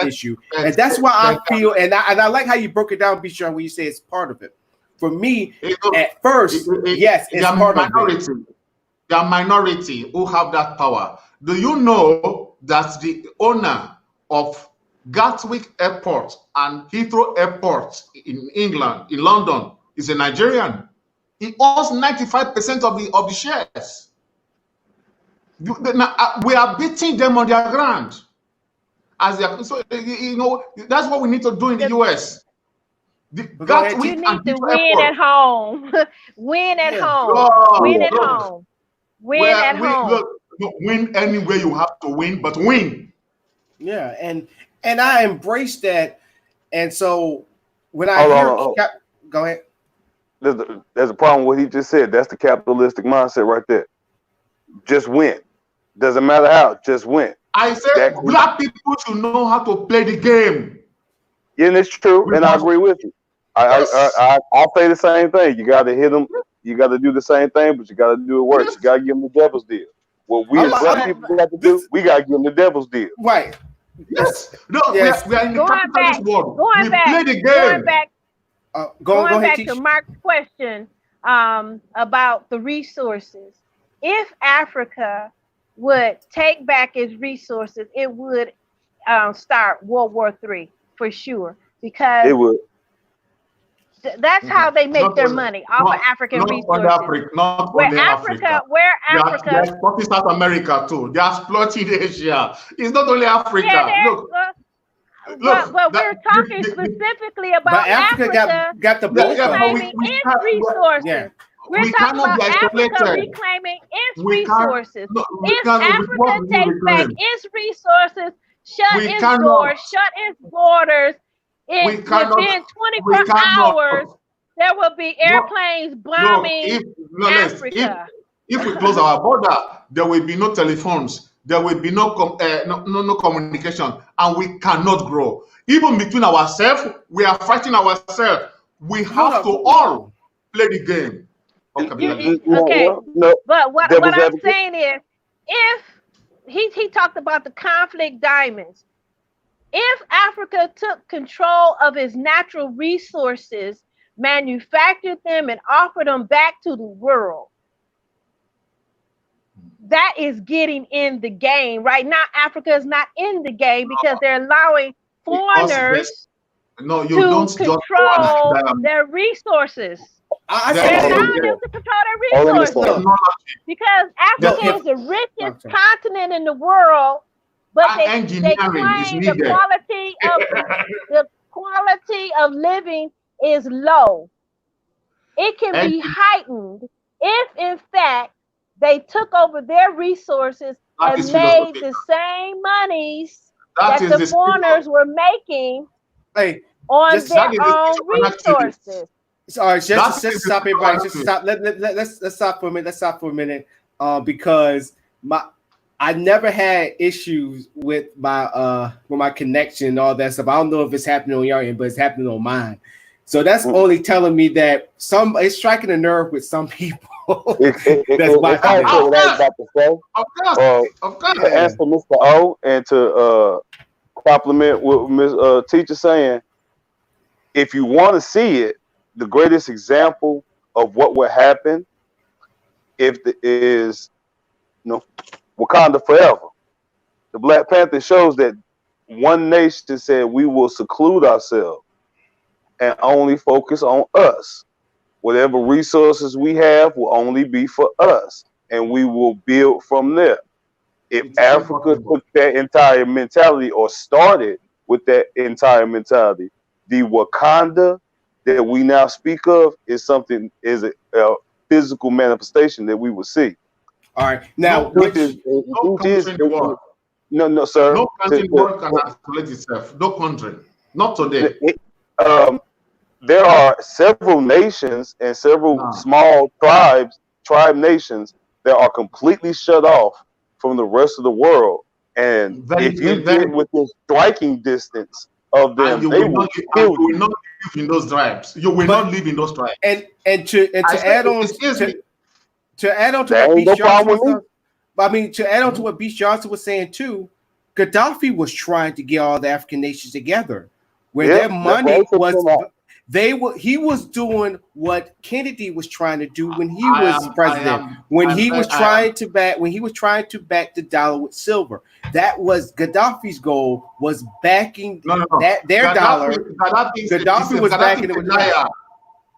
issue. And that's why I feel, and I like how you broke it down, Bichon, when you say it's part of it. For me, at first, yes, it's part of it. There are minority who have that power. Do you know that the owner of Gatwick Airport and Heathrow Airport in England, in London, is a Nigerian? He owns 95% of the shares. We are beating them on their ground. So that's what we need to do in the US. You need to win at home. Win at home. Win at home. Win at home. Win anywhere you have to win, but win. Yeah, and I embrace that. And so when I go ahead. There's a problem with what he just said. That's the capitalistic mindset right there. Just win. Doesn't matter how, just win. I said black people should know how to play the game. Yeah, and it's true, and I agree with you. I'll say the same thing. You got to hit them. You got to do the same thing, but you got to do it worse. You got to give them the devil's deal. What we as black people got to do, we got to give them the devil's deal. Right. Yes. No, yes. We are in the capitalist world. We play the game. Going back to Mark's question about the resources. If Africa would take back its resources, it would start World War III for sure, because it would. That's how they make their money off of African resources. Where Africa. They're exploiting South America too. They're exploiting Asia. It's not only Africa. But we're talking specifically about Africa got the reclaiming its resources. Yeah. We're talking about Africa reclaiming its resources. If Africa takes back its resources, shut its doors, shut its borders, within 24 hours, there will be airplanes bombing Africa. If we close our border, there will be no telephones, there will be no communication, and we cannot grow. Even between ourselves, we are fighting ourselves. We have to all play the game. Okay, but what I'm saying is, he talked about the conflict diamonds. If Africa took control of its natural resources, manufactured them, and offered them back to the world, that is getting in the game. Right now, Africa is not in the game because they're allowing foreigners to control their resources. They're allowing them to control their resources because Africa is the richest continent in the world, but they claim the quality of living is low. It can be heightened if, in fact, they took over their resources and made the same monies that the foreigners were making on their own resources. Sorry, just stop everybody. Just stop. Let's stop for a minute. Let's stop for a minute. Because I never had issues with my connection and all that stuff. I don't know if it's happening on your end, but it's happening on mine. So that's only telling me that it's striking a nerve with some people. That's my Of course. To answer Mr. O and to compliment what Ms. Teacher saying, if you want to see it, the greatest example of what would happen is Wakanda forever. The Black Panther shows that one nation said we will seclude ourselves and only focus on us. Whatever resources we have will only be for us, and we will build from there. If Africa took that entire mentality or started with that entire mentality, the Wakanda that we now speak of is a physical manifestation that we will see. All right. Now, no country in the world. No, sir. No country in the world can isolate itself. No country. Not today. There are several nations and several small tribe nations that are completely shut off from the rest of the world. And if you get within striking distance of them, you will not live in those tribes. You will not live in those tribes. And to add on to what Beast Johnson was saying too, Gaddafi was trying to get all the African nations together, where their money was. He was doing what Kennedy was trying to do when he was president. When he was trying to back the dollar with silver. That was Gaddafi's goal, was backing their dollar. Gaddafi was backing it with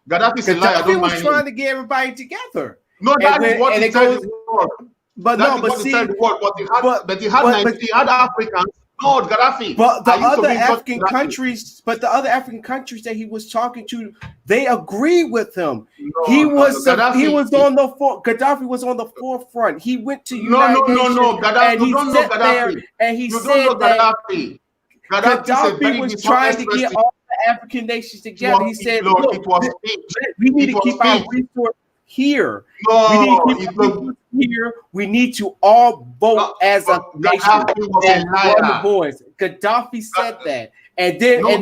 Gaddafi was trying to get everybody together. No, that is what he said. But he had Africans. No, Gaddafi. But the other African countries that he was talking to, they agree with him. Gaddafi was on the forefront. He went to United Nations. Gaddafi was trying to get all the African nations together. He said, "Look, we need to keep our resources here. We need to all vote as a nation." Gaddafi said that, and then to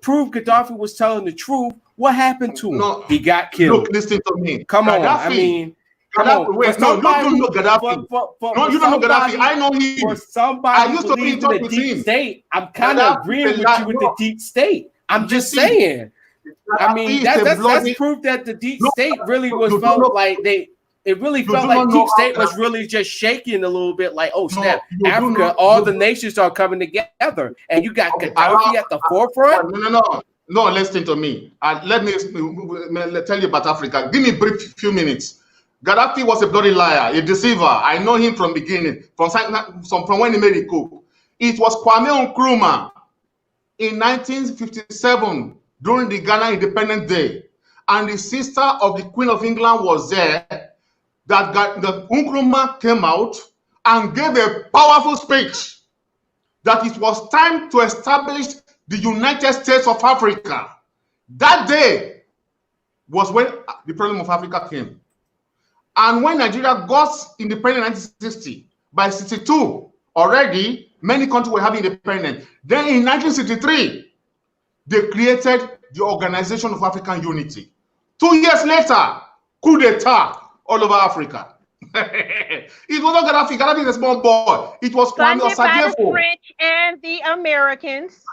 prove Gaddafi was telling the truth, what happened to him? He got killed. Look, listen to me. Come on, I mean. Gaddafi. No, you don't know Gaddafi. No, you don't know Gaddafi. I know him. For somebody who believes in the deep state, I'm kind of agreeing with you with the deep state. I'm just saying. I mean, that's proof that the deep state really felt like deep state was really just shaking a little bit, like, oh snap, Africa, all the nations are coming together, and you got Gaddafi at the forefront. No, listen to me. Let me tell you about Africa. Give me a brief few minutes. Gaddafi was a bloody liar, a deceiver. I know him from beginning, from when he made it cook. It was Kwame Nkrumah in 1957 during the Ghana Independence Day, and the sister of the Queen of England was there, that Nkrumah came out and gave a powerful speech that it was time to establish the United States of Africa. That day was when the problem of Africa came. And when Nigeria got independent in 1960, by 1962, already many countries were having independence. Then in 1963, they created the Organization of African Unity. 2 years later, coup d'etat all over Africa. It was not Gaddafi. Gaddafi is a small boy. It was Kwame Funded by the Osadefo. French and the Americans.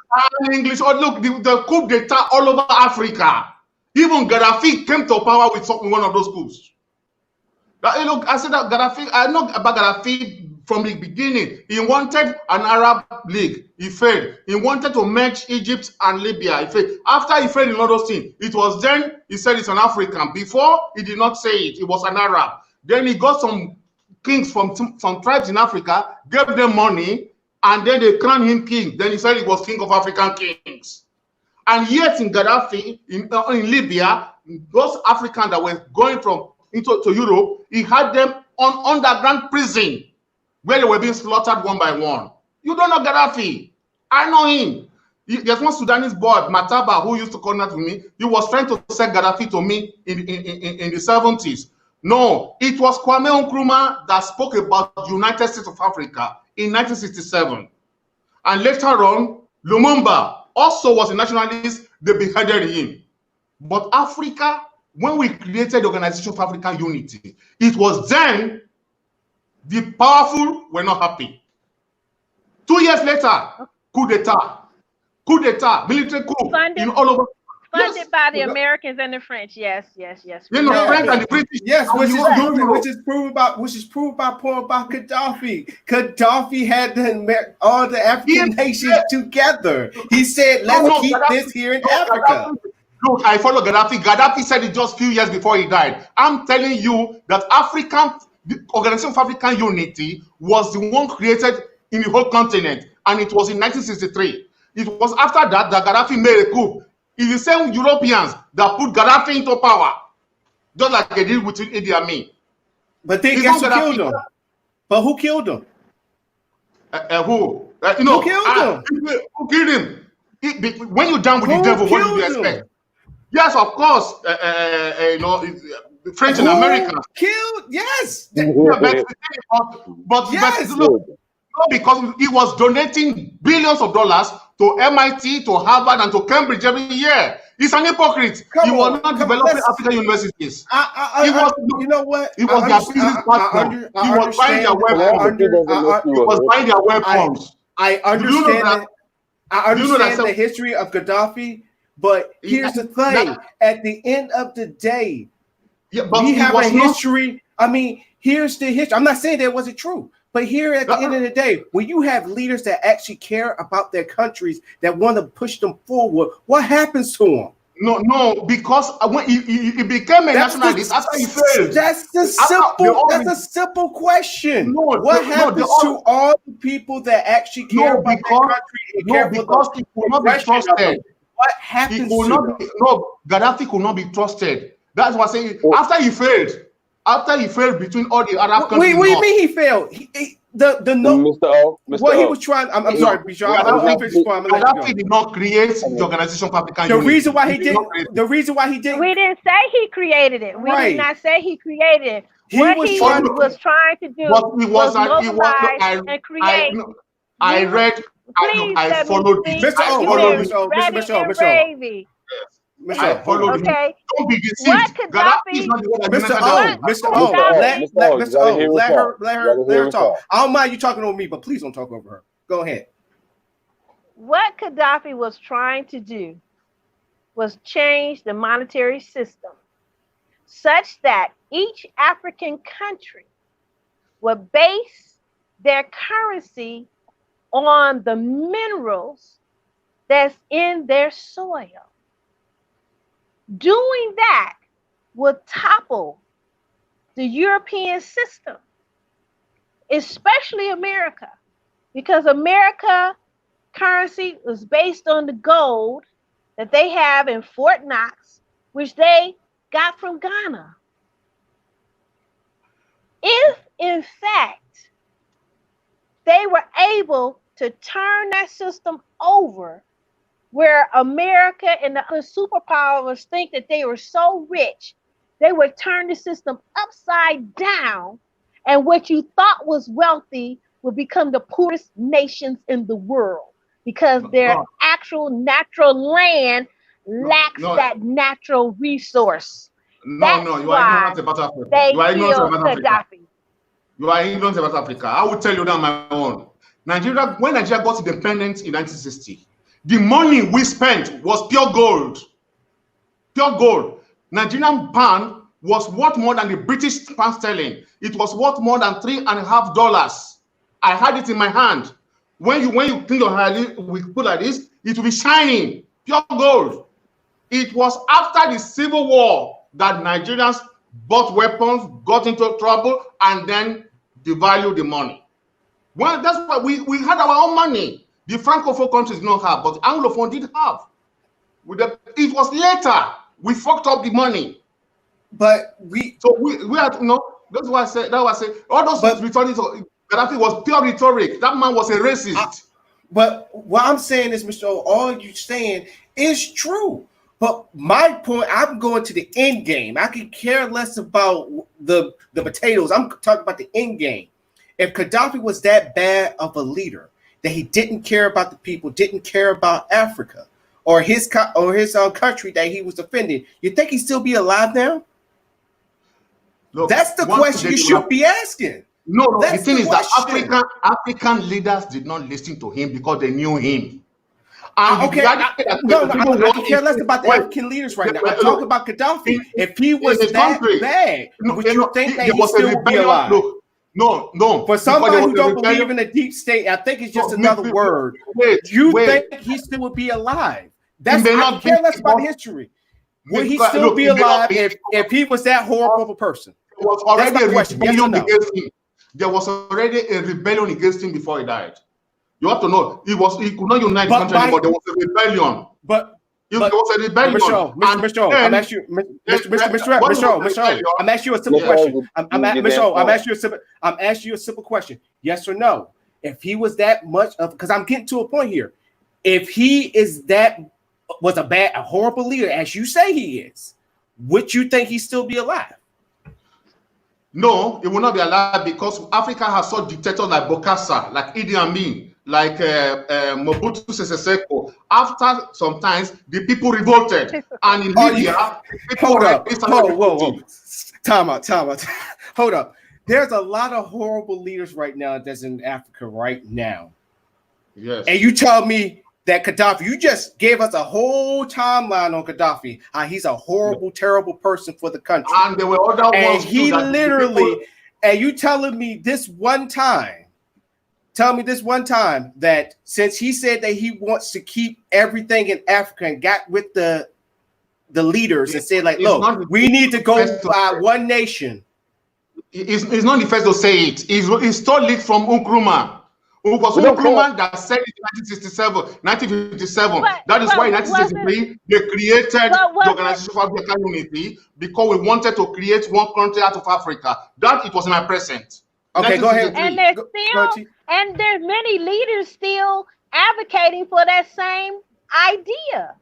English. Oh, look, the coup d'etat all over Africa. Even Gaddafi came to power with one of those coups. Look, I said that Gaddafi, I know about Gaddafi from the beginning. He wanted an Arab League. He failed. He wanted to merge Egypt and Libya. He failed. After he failed in all those things, it was then he said it's an African. Before, he did not say it. It was an Arab. Then he got some kings from some tribes in Africa, gave them money, and then they crowned him king. Then he said he was king of African kings. And yet in Gaddafi, in Libya, those Africans that were going to Europe, he had them on underground prison where they were being slaughtered one by one. You don't know Gaddafi. I know him. There's one Sudanese boy, Mataba, who used to contact with me. He was trying to sell Gaddafi to me in the 70s. No, it was Kwame Nkrumah that spoke about the United States of Africa in 1967. And later on, Lumumba also was a nationalist. They beheaded him. But Africa, when we created the Organization of African Unity, it was then the powerful were not happy. 2 years later, coup d'etat, military coup in all over. Funded by the Americans and the French. Yes. You know, French and the British. Yes, which is proven by Gaddafi. Gaddafi had all the African nations together. He said, "Let's keep this here in Africa." Look, I follow Gaddafi. Gaddafi said it just a few years before he died. I'm telling you that the Organization of African Unity was the one created in the whole continent, and it was in 1963. It was after that Gaddafi made a coup. It's the same Europeans that put Gaddafi into power, just like they did with Idi Amin. But they guess who killed him? But who killed him? Who? Who killed him? Who killed him? When you're down with the devil, what do you expect? Yes, of course. French and Americans killed. Yes. But yes. Look, because he was donating billions of dollars to MIT, to Harvard, and to Cambridge every year. He's an hypocrite. He was not developing African universities. You know what? He was their business partner. He was buying their weapons. He was buying their weapons. I understand. I understand the history of Gaddafi, but here's the thing: at the end of the day, we have a history. I mean, here's the history. I'm not saying that wasn't true. But here at the end of the day, when you have leaders that actually care about their countries, that want to push them forward, what happens to them? No, because when he became a nationalist after he failed. That's a simple question. What happens to all the people that actually care about their country? Because he could not be trusted. What happens to them? Gaddafi could not be trusted. That's what I'm saying. After he failed between all the Arab countries. What do you mean he failed? What he was trying. I'm sorry, Bijan. Gaddafi did not create the Organization of African Unity. The reason why he didn't. We didn't say he created it. We did not say he created it. What he was trying to do was mobilize and create. I read. I followed it. Mr. O, okay. Don't be deceived. Gaddafi, let her talk. I don't mind you talking over me, but please don't talk over her. Go ahead. What Gaddafi was trying to do was change the monetary system such that each African country would base their currency on the minerals that's in their soil. Doing that would topple the European system, especially America, because America currency was based on the gold that they have in Fort Knox, which they got from Ghana. If, in fact, they were able to turn that system over, where America and the other superpowers think that they were so rich, they would turn the system upside down, and what you thought was wealthy would become the poorest nations in the world, because their actual natural land lacks that natural resource. You are ignorant about Africa. They killed Gaddafi. You are ignorant about Africa. I will tell you that on my own. Nigeria, when Nigeria got independence in 1960, the money we spent was pure gold. Pure gold. Nigerian pound was worth more than the British pound sterling. It was worth more than $3.50. I had it in my hand. When you clean your hair with put like this, it will be shining, pure gold. It was after the Civil War that Nigerians bought weapons, got into trouble, and then devalued the money. Well, that's why we had our own money. The Francophone countries did not have, but the Anglophone did have. It was later we fucked up the money. But we had that's why I said all those returning to Gaddafi was pure rhetoric. That man was a racist. But what I'm saying is, Mr. O, all you're saying is true. But my point, I'm going to the end game. I could care less about the potatoes. I'm talking about the end game. If Gaddafi was that bad of a leader that he didn't care about the people, didn't care about Africa or his country that he was defending, you think he'd still be alive now? Look, that's the question you should be asking. No, the thing is that African leaders did not listen to him because they knew him. And I can care less about the African leaders right now. I'm talking about Gaddafi. If he was that bad, would you think that he still would be alive? No. For somebody who don't believe in the deep state, I think it's just another word. You think he still would be alive? I care less about history. Would he still be alive if he was that horrible of a person? There was already a rebellion against him. There was already a rebellion against him before he died. You have to know he could not unite the country anymore. There was a rebellion. There was a rebellion. Mr. I'm asking you, Mr. I'm asking you a simple question. I'm asking you a simple question. Yes or no? If he was that much of, because I'm getting to a point here. If he was a horrible leader, as you say he is, would you think he'd still be alive? No, it will not be alive because Africa has such dictators like Bokassa, like Idi Amin, like Mobutu Sese Seko. After sometimes the people revolted, and in Libya, hold up. Time out. Hold up. There's a lot of horrible leaders right now that's in Africa right now. Yes. And you tell me that Gaddafi, you just gave us a whole timeline on Gaddafi, how he's a horrible, terrible person for the country. And there were other ones. And he literally, and you telling me this one time that since he said that he wants to keep everything in Africa and got with the leaders and said, like, look, we need to go by one nation. It's not the first to say it. It's stole it from Nkrumah. It was Nkrumah that said it in 1957. That is why in 1963 they created the Organization for African Unity because we wanted to create one country out of Africa. That it was in my present. Okay, go ahead. And there's many leaders still advocating for that same idea.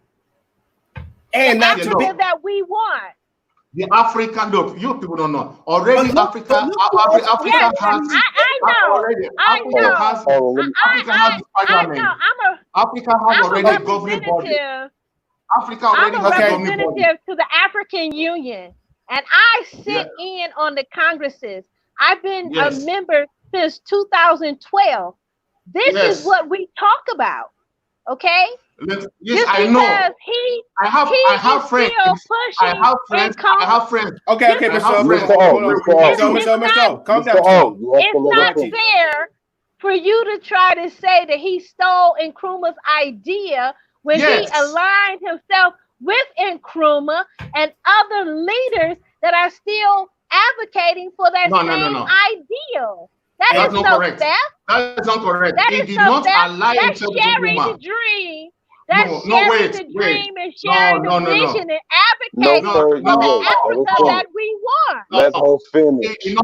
And that we want. The African, look, you people don't know. Already Africa has already a governing body. Africa already has a governing body. To the African Union, and I sit in on the congresses. I've been a member since 2012. This is what we talk about. Okay. Yes, I know. I have friends. Okay, Mr. Calm down. It's not fair for you to try to say that he stole Nkrumah's idea when he aligned himself with Nkrumah and other leaders that are still advocating for that same ideal. That's not correct. That is not correct. He did not align himself with Nkrumah. The dream. That's sharing the dream and sharing the vision and advocating for the Africa that we want. Let her finish. He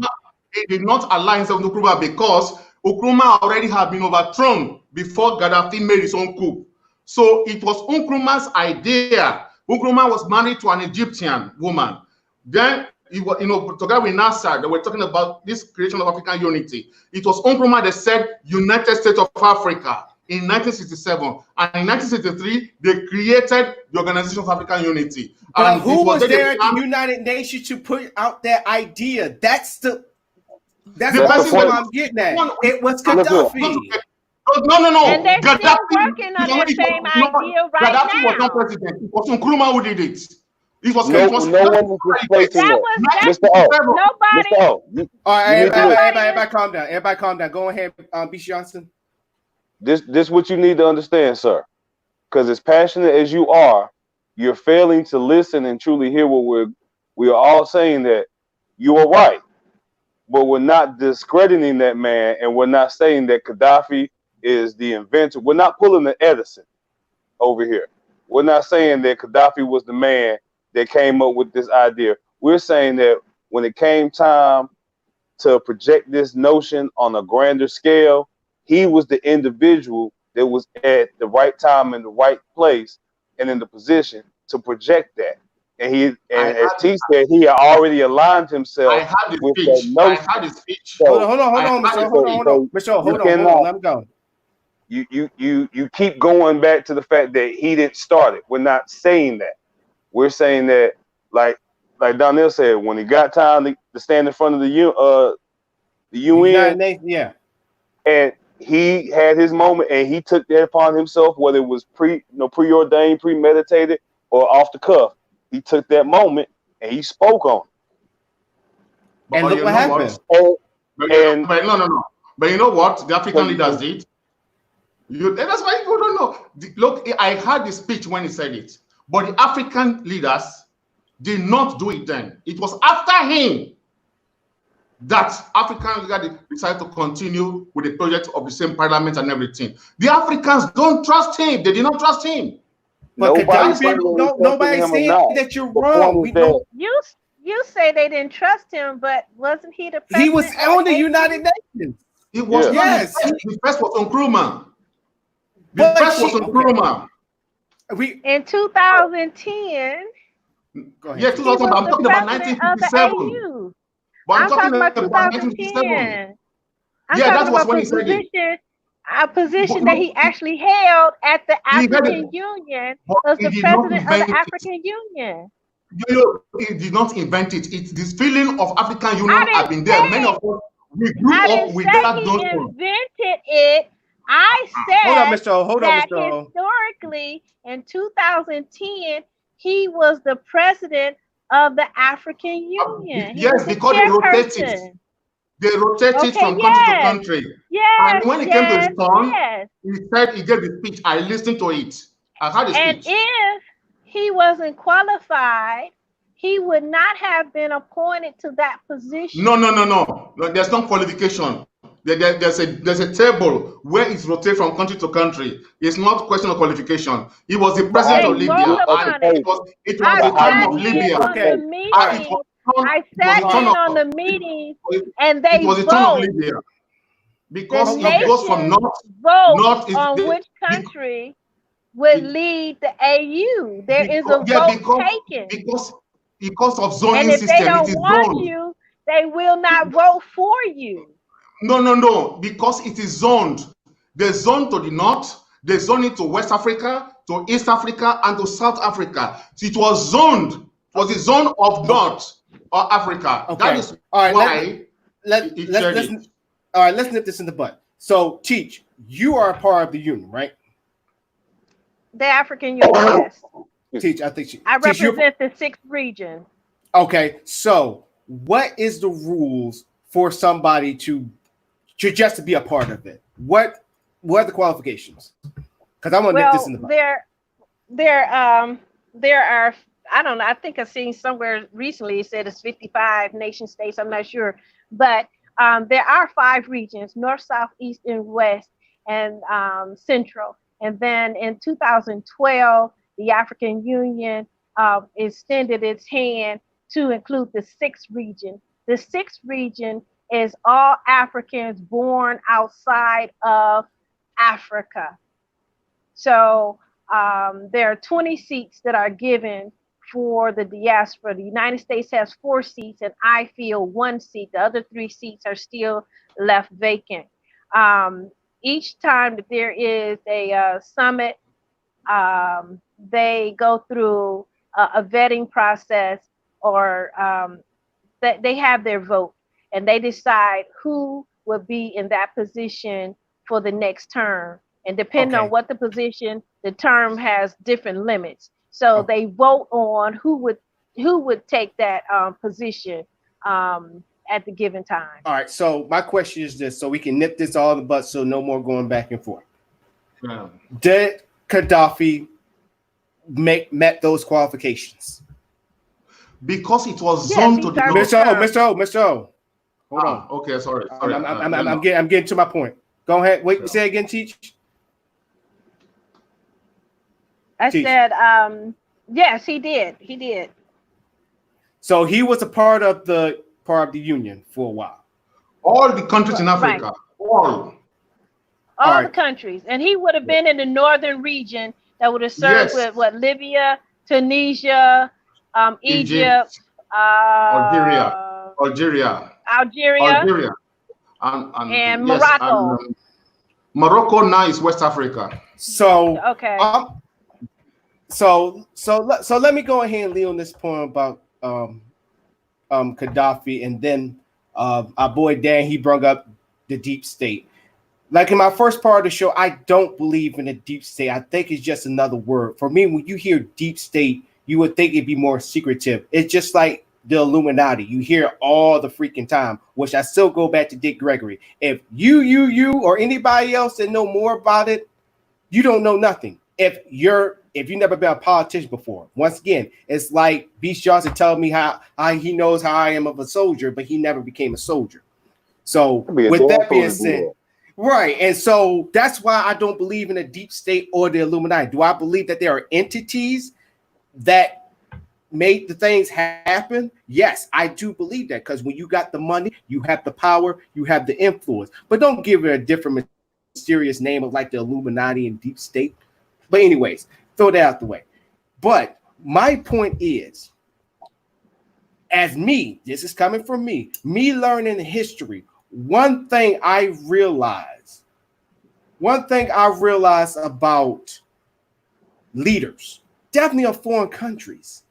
did not align himself with Nkrumah because Nkrumah already had been overthrown before Gaddafi made his own coup. So it was Nkrumah's idea. Nkrumah was married to an Egyptian woman. Then, together with Nasser, they were talking about this creation of African unity. It was Nkrumah that said United States of Africa in 1967, and in 1963 they created the Organization for African Unity. And who was there at the United Nations to put out that idea? That's the That's The what person I'm getting at. No, It was no, Gaddafi. no. And they're still Gaddafi, working on that same idea right Gaddafi was not now. president. It was Nkrumah who did it. It was No one is displacing That that. was Mr. O. nobody. Mr. O. All right, You need to everybody calm down. Everybody calm down. Go ahead, B. Johnson. This what you need to understand, sir. Because as passionate as you are, you're failing to listen and truly hear what we are all saying, that you are right. But we're not discrediting that man, and we're not saying that Gaddafi is the inventor. We're not pulling the Edison over here. We're not saying that Gaddafi was the man that came up with this idea. We're saying that when it came time to project this notion on a grander scale, he was the individual that was at the right time in the right place and in the position to project that. And as T said, he had already aligned himself with that notion. I had his speech. So, hold on, Michelle. Hold on. Let him go. You keep going back to the fact that he didn't start it. We're not saying that. We're saying that, like Donnell said, when he got time to stand in front of the UN, yeah, and he had his moment, and he took that upon himself, whether it was preordained, premeditated, or off the cuff. He took that moment and he spoke on it. And look what happened. But no. But you know what? The African leaders did. That's why people don't know. Look, I heard the speech when he said it, but the African leaders did not do it then. It was after him that African leaders decided to continue with the project of the same parliament and everything. The Africans don't trust him. They did not trust him. But nobody's saying that you're wrong. We know you say they didn't trust him, but wasn't he the president? He was on the United Nations. He was yes. The first was Nkrumah. The first was Nkrumah. In 2010. Yeah, 2000. I'm talking about 1957. But I'm talking about 2010. That was when he said it. A position that he actually held at the African Union was the president of the African Union. He did not invent it. It's this feeling of African Union have been there. Many of us, we grew up with that notion. He invented it. I said hold on, historically, in 2010, he was the president of the African Union. Yes, because they rotated. They rotated from country to country. Yes, and when it came to his turn, he said he gave the speech. I listened to it. I heard the speech. And if he wasn't qualified, he would not have been appointed to that position. No. There's no qualification. There's a table where it's rotated from country to country. It's not a question of qualification. He was the president of Libya. And it was the time of Libya. I sat in on the meetings, and they vote. Because it goes from north on which country would lead the AU. There is a vote taken. Because of zoning system. And if they don't want you, they will not vote for you. No. Because it is zoned. They zone to the north. They zone it to West Africa, to East Africa, and to South Africa. So it was zoned. It was the zone of North or Africa. Okay. That is why let's nip this in the butt. So, Teach, you are a part of the union, right? The African Union, yes. Teach, I represent the 6th region. Okay, so what is the rules for somebody to just to be a part of it? What are the qualifications? Because I want to nip this in the butt. There are, I don't know, I think I've seen somewhere recently it said it's 55 nation states, I'm not sure, but there are 5 regions: North, South, East, and West, and Central. And then in 2012, the African Union extended its hand to include the 6th region. The 6th region is all Africans born outside of Africa. So there are 20 seats that are given for the diaspora. The United States has 4 seats, and I fill 1 seat. The other 3 seats are still left vacant. Each time that there is a summit, they go through a vetting process, or that they have their vote. and they decide who will be in that position for the next term. And depending on what the position, the term has different limits. So they vote on who would take that position at the given time. All right. So my question is this, so we can nip this all in the butt, so no more going back and forth. Yeah. Did Gaddafi met those qualifications? Because it was zoned to the north. Mr. O. Hold on. Okay, sorry. I'm getting to my point. Go ahead. Wait, say again, Teach. I said, yes, he did. He did. So he was a part of the union for a while. All the countries in Africa, all the countries, and he would have been in the northern region that would have served with Libya, Tunisia, Egypt, Algeria, and Morocco. Morocco now is West Africa. So okay. So let me go ahead and leave on this point about Gaddafi, and then our boy Dan, he brought up the deep state. Like in my first part of the show, I don't believe in a deep state. I think it's just another word. For me, when you hear deep state, you would think it'd be more secretive. It's just like the Illuminati. You hear all the freaking time, which I still go back to Dick Gregory. If you or anybody else that know more about it, you don't know nothing. If you've never been a politician before, once again, it's like Beast Johnson telling me how he knows how I am of a soldier, but he never became a soldier. So with that being said, right, and so that's why I don't believe in a deep state or the Illuminati. Do I believe that there are entities that made the things happen? Yes, I do believe that, because when you got the money, you have the power, you have the influence. But don't give it a different mysterious name of like the Illuminati and deep state. But anyways, throw that out the way. But my point is, as me, this is coming from me learning history, one thing I realized about leaders, definitely of foreign countries,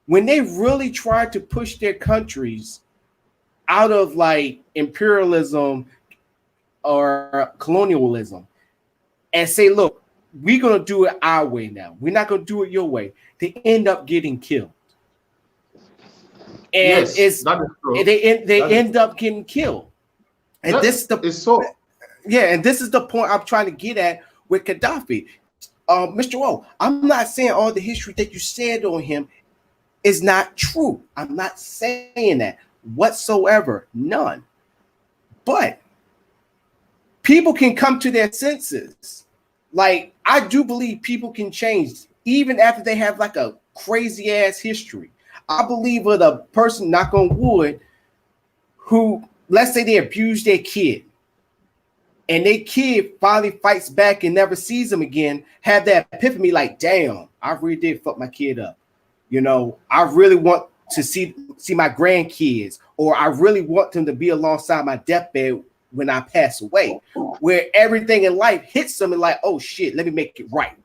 when they really try to push their countries out of like imperialism or colonialism and say, look, we're going to do it our way now, we're not going to do it your way, they end up getting killed. And they end up getting killed. And this is the point I'm trying to get at with Gaddafi. Mr. O, I'm not saying all the history that you said on him is not true. I'm not saying that whatsoever, none. But people can come to their senses. Like, I do believe people can change even after they have like a crazy ass history. I believe with a person, knock on wood, who, let's say they abused their kid, and their kid finally fights back and never sees them again, have that epiphany like, damn, I really did fuck my kid up. You know, I really want to see my grandkids, or I really want them to be alongside my deathbed when I pass away, where everything in life hits them and like, oh shit, let me make it right.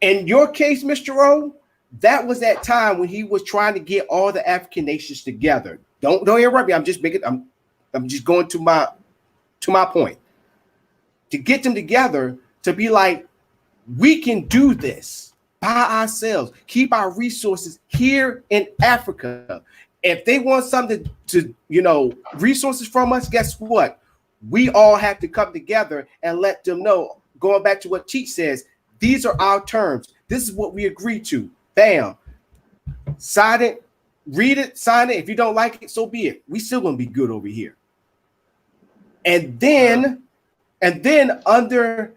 In your case, Mr. O, that was that time when he was trying to get all the African nations together. Don't interrupt me. I'm just going to my point. To get them together, to be like, we can do this by ourselves, keep our resources here in Africa. If they want something to resources from us, guess what? We all have to come together and let them know, going back to what Cheech says, these are our terms. This is what we agree to. Bam. Sign it, read it, sign it. If you don't like it, so be it. We still gonna be good over here. And then under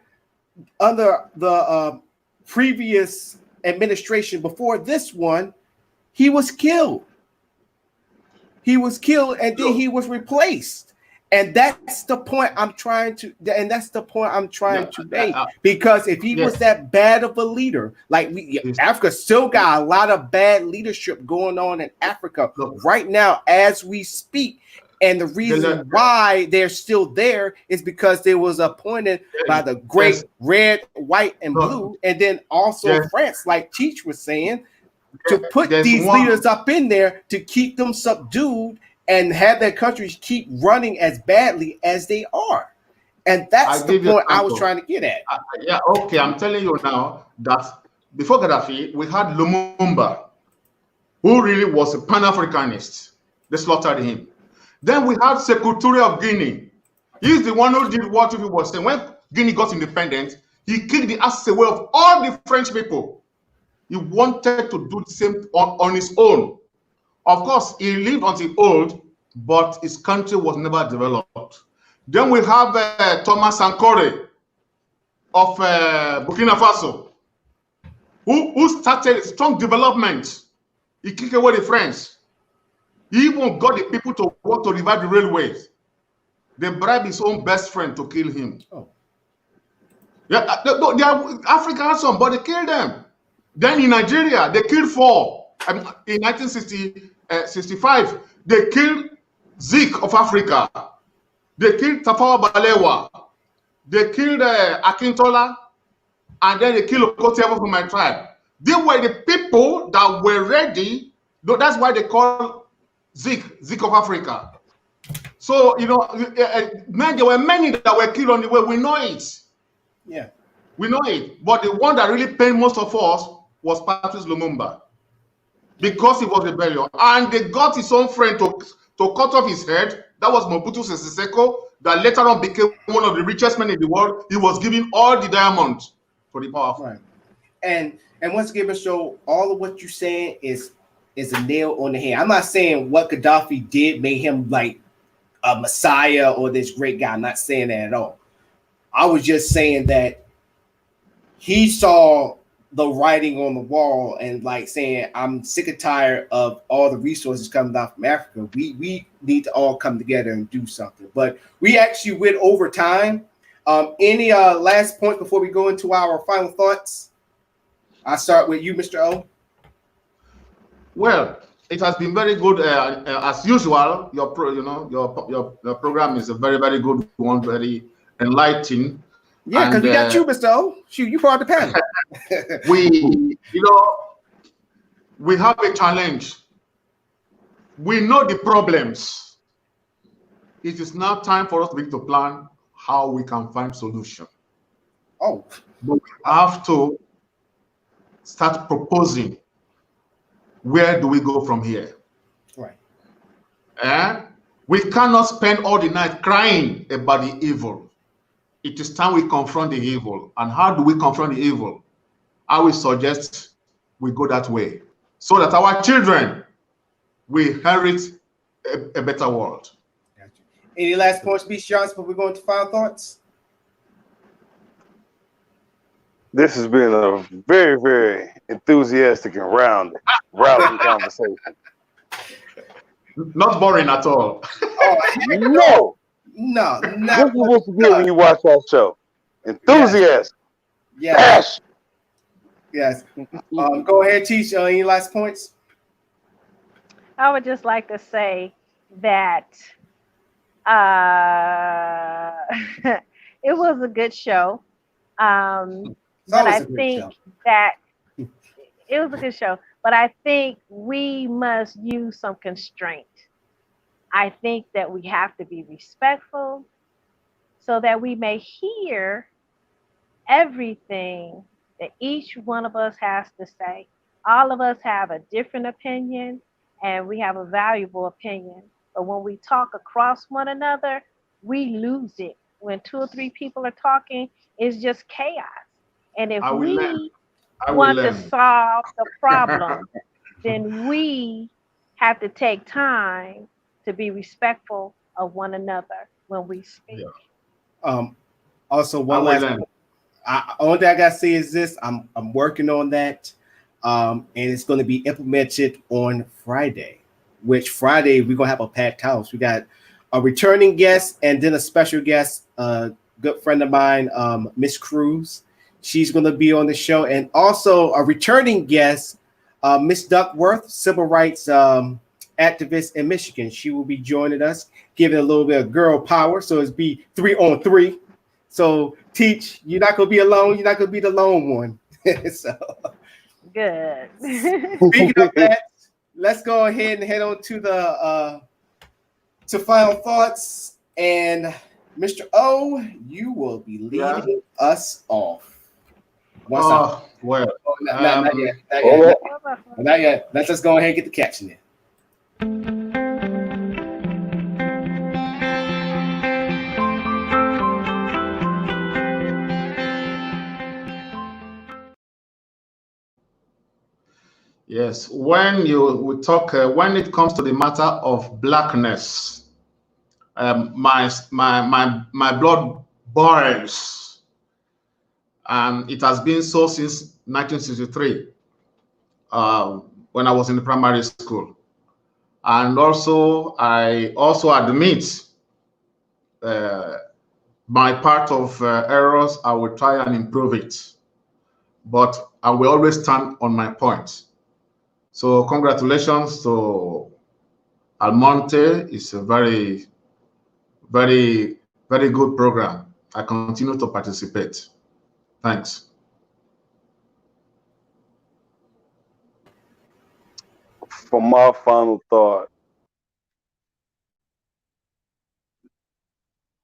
the previous administration before this one, he was killed. And then he was replaced. And that's the point I'm trying to make. Because if he was that bad of a leader, like Africa still got a lot of bad leadership going on in Africa right now as we speak. And the reason why they're still there is because they was appointed by the great red, white, and blue, and then also France, like Cheech was saying, to put these leaders up in there to keep them subdued and have their countries keep running as badly as they are. And that's the point I was trying to get at. Yeah, okay, I'm telling you now that before Gaddafi, we had Lumumba, who really was a Pan-Africanist. They slaughtered him. Then we had Sekou Touré of Guinea. He's the one who did what he was saying. When Guinea got independent, he kicked the asses away of all the French people. He wanted to do the same on his own. Of course, he lived until old, but his country was never developed. Then we have Thomas Sankore of Burkina Faso, who started a strong development. He kicked away the French. He even got the people to work to revive the railways. They bribed his own best friend to kill him. Oh. Yeah, Africa had some, but they killed them. Then in Nigeria, they killed 4. In 1965, they killed Zik of Africa. They killed Tafawa Balewa. They killed Akintola. And then they killed Okotiabo from my tribe. They were the people that were ready. That's why they call Zik of Africa. So, you know, man, there were many that were killed on the way. We know it. Yeah. We know it. But the one that really pained most of us was Patrice Lumumba. Because he was rebellious. And they got his own friend to cut off his head. That was Mobutu Sese Seko, that later on became one of the richest men in the world. He was giving all the diamonds for the powerful. Right. And once again, so all of what you're saying is a nail on the head. I'm not saying what Gaddafi did made him like a messiah or this great guy. I'm not saying that at all. I was just saying that he saw the writing on the wall and like saying, I'm sick and tired of all the resources coming down from Africa. We need to all come together and do something. But we actually went over time. Any last point before we go into our final thoughts? I'll start with you, Mr. O. Well, it has been very good as usual. Your program is a very, very good one, very enlightening. Yeah, because we got you, Mr. O. Shoot, you part of the panel. we have a challenge. We know the problems. It is now time for us to begin to plan how we can find solution. Oh, but we have to start proposing. Where do we go from here? Right. We cannot spend all the night crying about the evil. It is time we confront the evil. And how do we confront the evil? I will suggest we go that way so that our children will inherit a better world. Gotcha. Any last points, Beast Johnson, before we go into final thoughts? This has been a very, very enthusiastic and rousing conversation. Not boring at all. No. No, this is what you get when you watch our show. Enthusiasm. Yes. Yes. Go ahead, Teach. Any last points? I would just like to say that it was a good show. But I think that it was a good show. But I think we must use some constraint. I think that we have to be respectful so that we may hear everything that each one of us has to say. All of us have a different opinion and we have a valuable opinion. But when we talk across one another, we lose it. When 2 or 3 people are talking, it's just chaos. And if we want to solve the problem, then we have to take time to be respectful of one another when we speak. Yeah. Also, one last thing. Only thing I gotta say is this: I'm working on that, and it's going to be implemented on Friday. Which Friday we're gonna have a packed house. We got a returning guest and then a special guest, a good friend of mine, Miss Cruz. She's going to be on the show, and also a returning guest, Miss Duckworth, civil rights activist in Michigan. She will be joining us, giving a little bit of girl power. So it's be 3 on 3. So Teach, you're not going to be alone. You're not going to be the lone one. So good. Speaking of that, let's go ahead and head on to the to final thoughts. And Mr. O, you will be leading us off. Well, Not yet. Not yet. Let's just go ahead and get the caption in. yes, when it comes to the matter of blackness, my blood boils, and it has been so since 1963, when I was in the primary school. And also, I also admit my part of errors. I will try and improve it, but I will always stand on my point. So congratulations to Almonte. It's a very, very, very good program. I continue to participate. Thanks. For my final thought,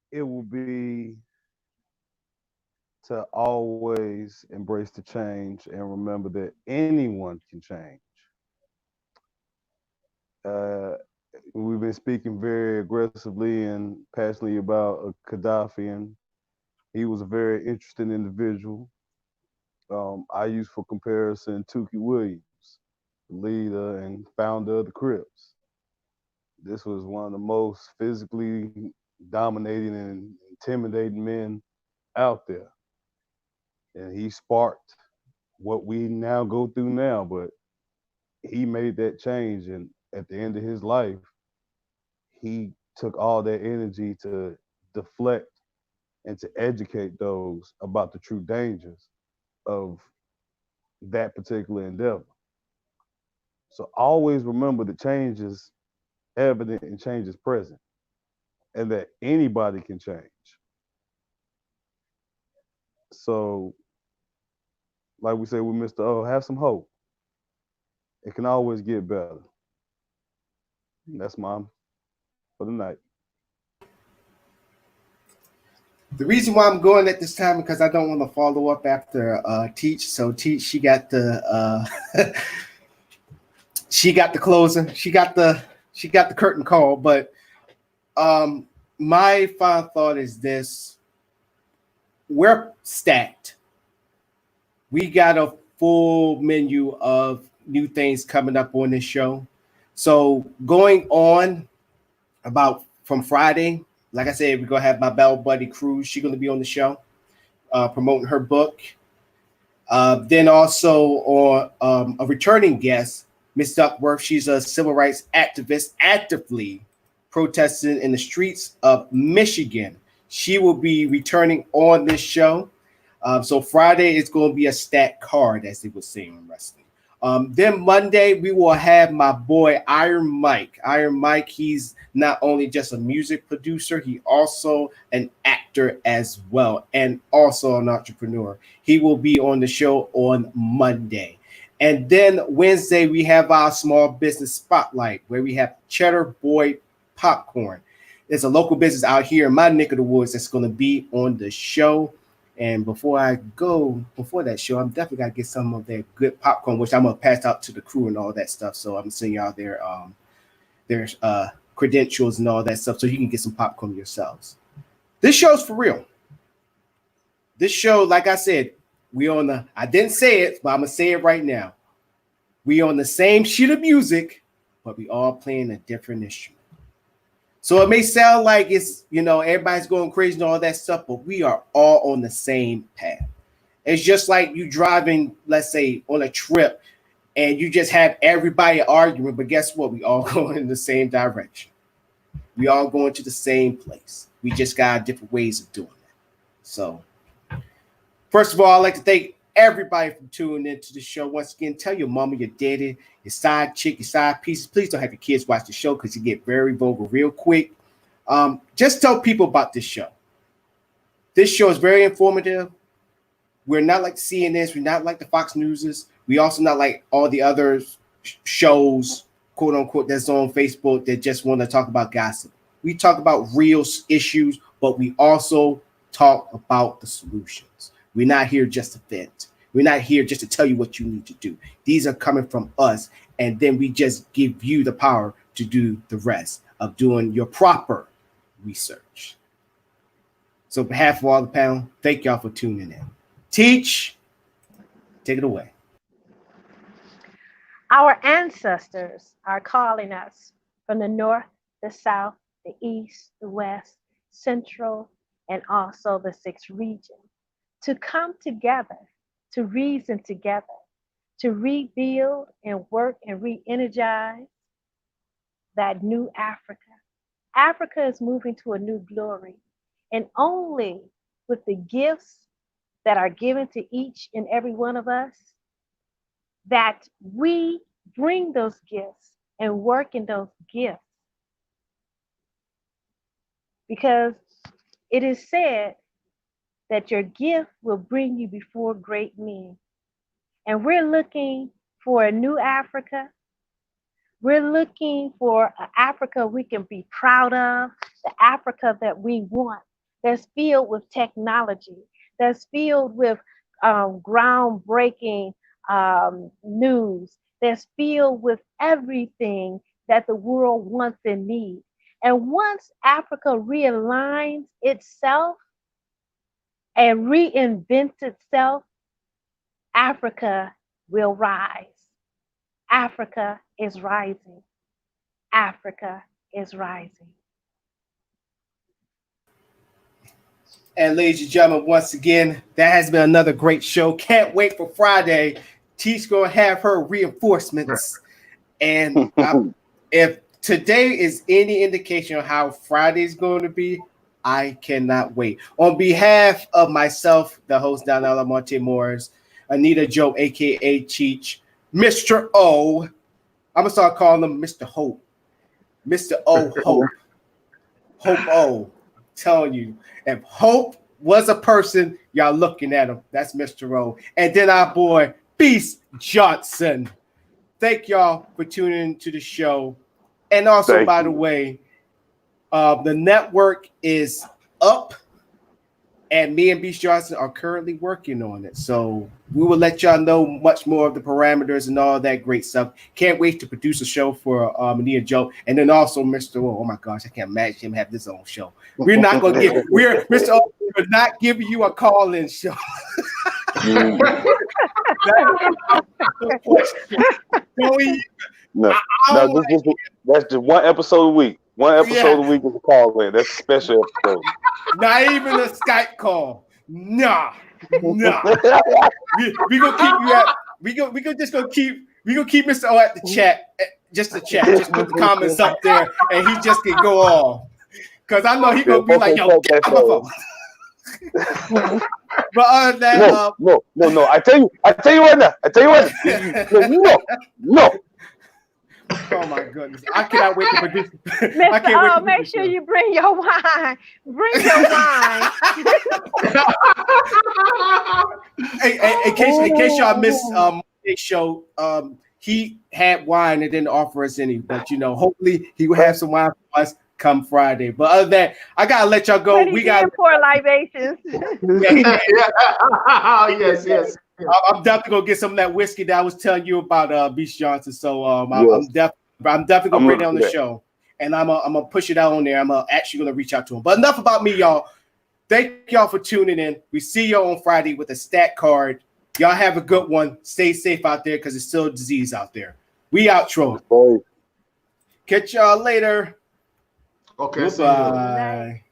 it will be to always embrace the change and remember that anyone can change. We've been speaking very aggressively and passionately about Gaddafi, and he was a very interesting individual. I use for comparison Tookie Williams, leader and founder of the Crips. This was one of the most physically dominating and intimidating men out there. And he sparked what we now go through now, but he made that change. And at the end of his life, he took all that energy to deflect and to educate those about the true dangers of that particular endeavor. So always remember that change is evident and change is present, and that anybody can change. So, like we say with Mr. O, have some hope. It can always get better. And that's mine for the night. The reason why I'm going at this time because I don't want to follow up after Teach. So Teach, she got the she got the closing. She got the curtain call. But my final thought is this: we're stacked. We got a full menu of new things coming up on this show. So going on about from Friday. Like I said, we're going to have my Bell Buddy Cruz. She's going to be on the show promoting her book. Then also on a returning guest, Miss Duckworth. She's a civil rights activist actively protesting in the streets of Michigan. She will be returning on this show. So Friday is going to be a stacked card, as they would say in wrestling. Then Monday, we will have my boy Iron Mike. Iron Mike, he's not only just a music producer, he also an actor as well, and also an entrepreneur. He will be on the show on Monday. And then Wednesday, we have our small business spotlight, where we have Cheddar Boy Popcorn. There's a local business out here in my neck of the woods that's going to be on the show. And before that show, I'm definitely got to get some of that good popcorn, which I'm going to pass out to the crew and all that stuff. So I'm sending y'all their credentials and all that stuff so you can get some popcorn yourselves. This show's for real. This show, like I said, I didn't say it, but I'm going to say it right now. We on the same sheet of music, but we all playing a different instrument. So it may sound like it's, everybody's going crazy and all that stuff, but we are all on the same path. It's just like you driving, let's say, on a trip, and you just have everybody arguing, but guess what? We all going in the same direction. We all going to the same place. We just got different ways of doing it. So, first of all, I'd like to thank everybody for tuning into the show. Once again, tell your mama, your daddy, your side chick, your side pieces. Please don't have your kids watch the show because you get very vulgar real quick. Just tell people about this show. This show is very informative. We're not like the CNNs. We're not like the Fox Newses. We also not like all the other shows, quote unquote, that's on Facebook that just want to talk about gossip. we talk about real issues, but we also talk about the solutions. We're not here just to vent. We're not here just to tell you what you need to do. These are coming from us, and then we just give you the power to do the rest of doing your proper research. So on behalf of all the panel, thank y'all for tuning in. Teach, take it away. Our ancestors are calling us from the north, the south, the east, the west, central, and also the sixth region to come together, to reason together, to rebuild and work and re-energize that new Africa. Africa is moving to a new glory, and only with the gifts that are given to each and every one of us, that we bring those gifts and work in those gifts. Because it is said that your gift will bring you before great men. And we're looking for a new Africa. We're looking for an Africa we can be proud of, the Africa that we want, that's filled with technology, that's filled with groundbreaking news, that's filled with everything that the world wants and needs. And once Africa realigns itself and reinvents itself, Africa will rise. Africa is rising. Africa is rising. And ladies and gentlemen, once again, that has been another great show. Can't wait for Friday. Teach gonna have her reinforcements. And if today is any indication of how Friday is going to be, I cannot wait. On behalf of myself, the host Donnell Monte Morris, Anita Joe, aka Cheech, Mr. O, I'm gonna start calling him Mr. Hope. Mr. O Hope. Hope O. I'm telling you, if Hope was a person, y'all looking at him. That's Mr. O. And then our boy Beast Johnson. Thank y'all for tuning into the show. And also, by the way, the network is up, and me and Beast Johnson are currently working on it. So we will let y'all know much more of the parameters and all that great stuff. Can't wait to produce a show for Nia Joe, and then also Mr. O. Oh my gosh, I can't imagine him have his own show. We're not gonna get. We're Mr. O. We're not giving you a call-in show. That's just one episode a week. One episode a week is a call in. That's a special episode. Not even a Skype call. Nah. We gonna keep you at. We gonna keep Mr. O at the chat. Just the chat. Just put the comments up there, and he just can go off. Cause I know he gonna be like, yo, get on my phone. But other than that, no. I tell you right now. No. Oh my goodness! I cannot wait to produce. Mr. O, make sure you bring your wine. Bring your wine. In case y'all missed Monday's show, he had wine and didn't offer us any. But hopefully he will have some wine for us come Friday. But other than that, I gotta let y'all go. We got pour libations. Yes. I'm definitely gonna get some of that whiskey that I was telling you about, Beast Johnson. So I'm definitely gonna bring it on the show, and I'm gonna push it out on there. I'm actually gonna reach out to him. But enough about me, y'all. Thank y'all for tuning in. We see you on Friday with a stat card. Y'all have a good one. Stay safe out there because it's still a disease out there. We outro. Catch y'all later. Okay. Bye.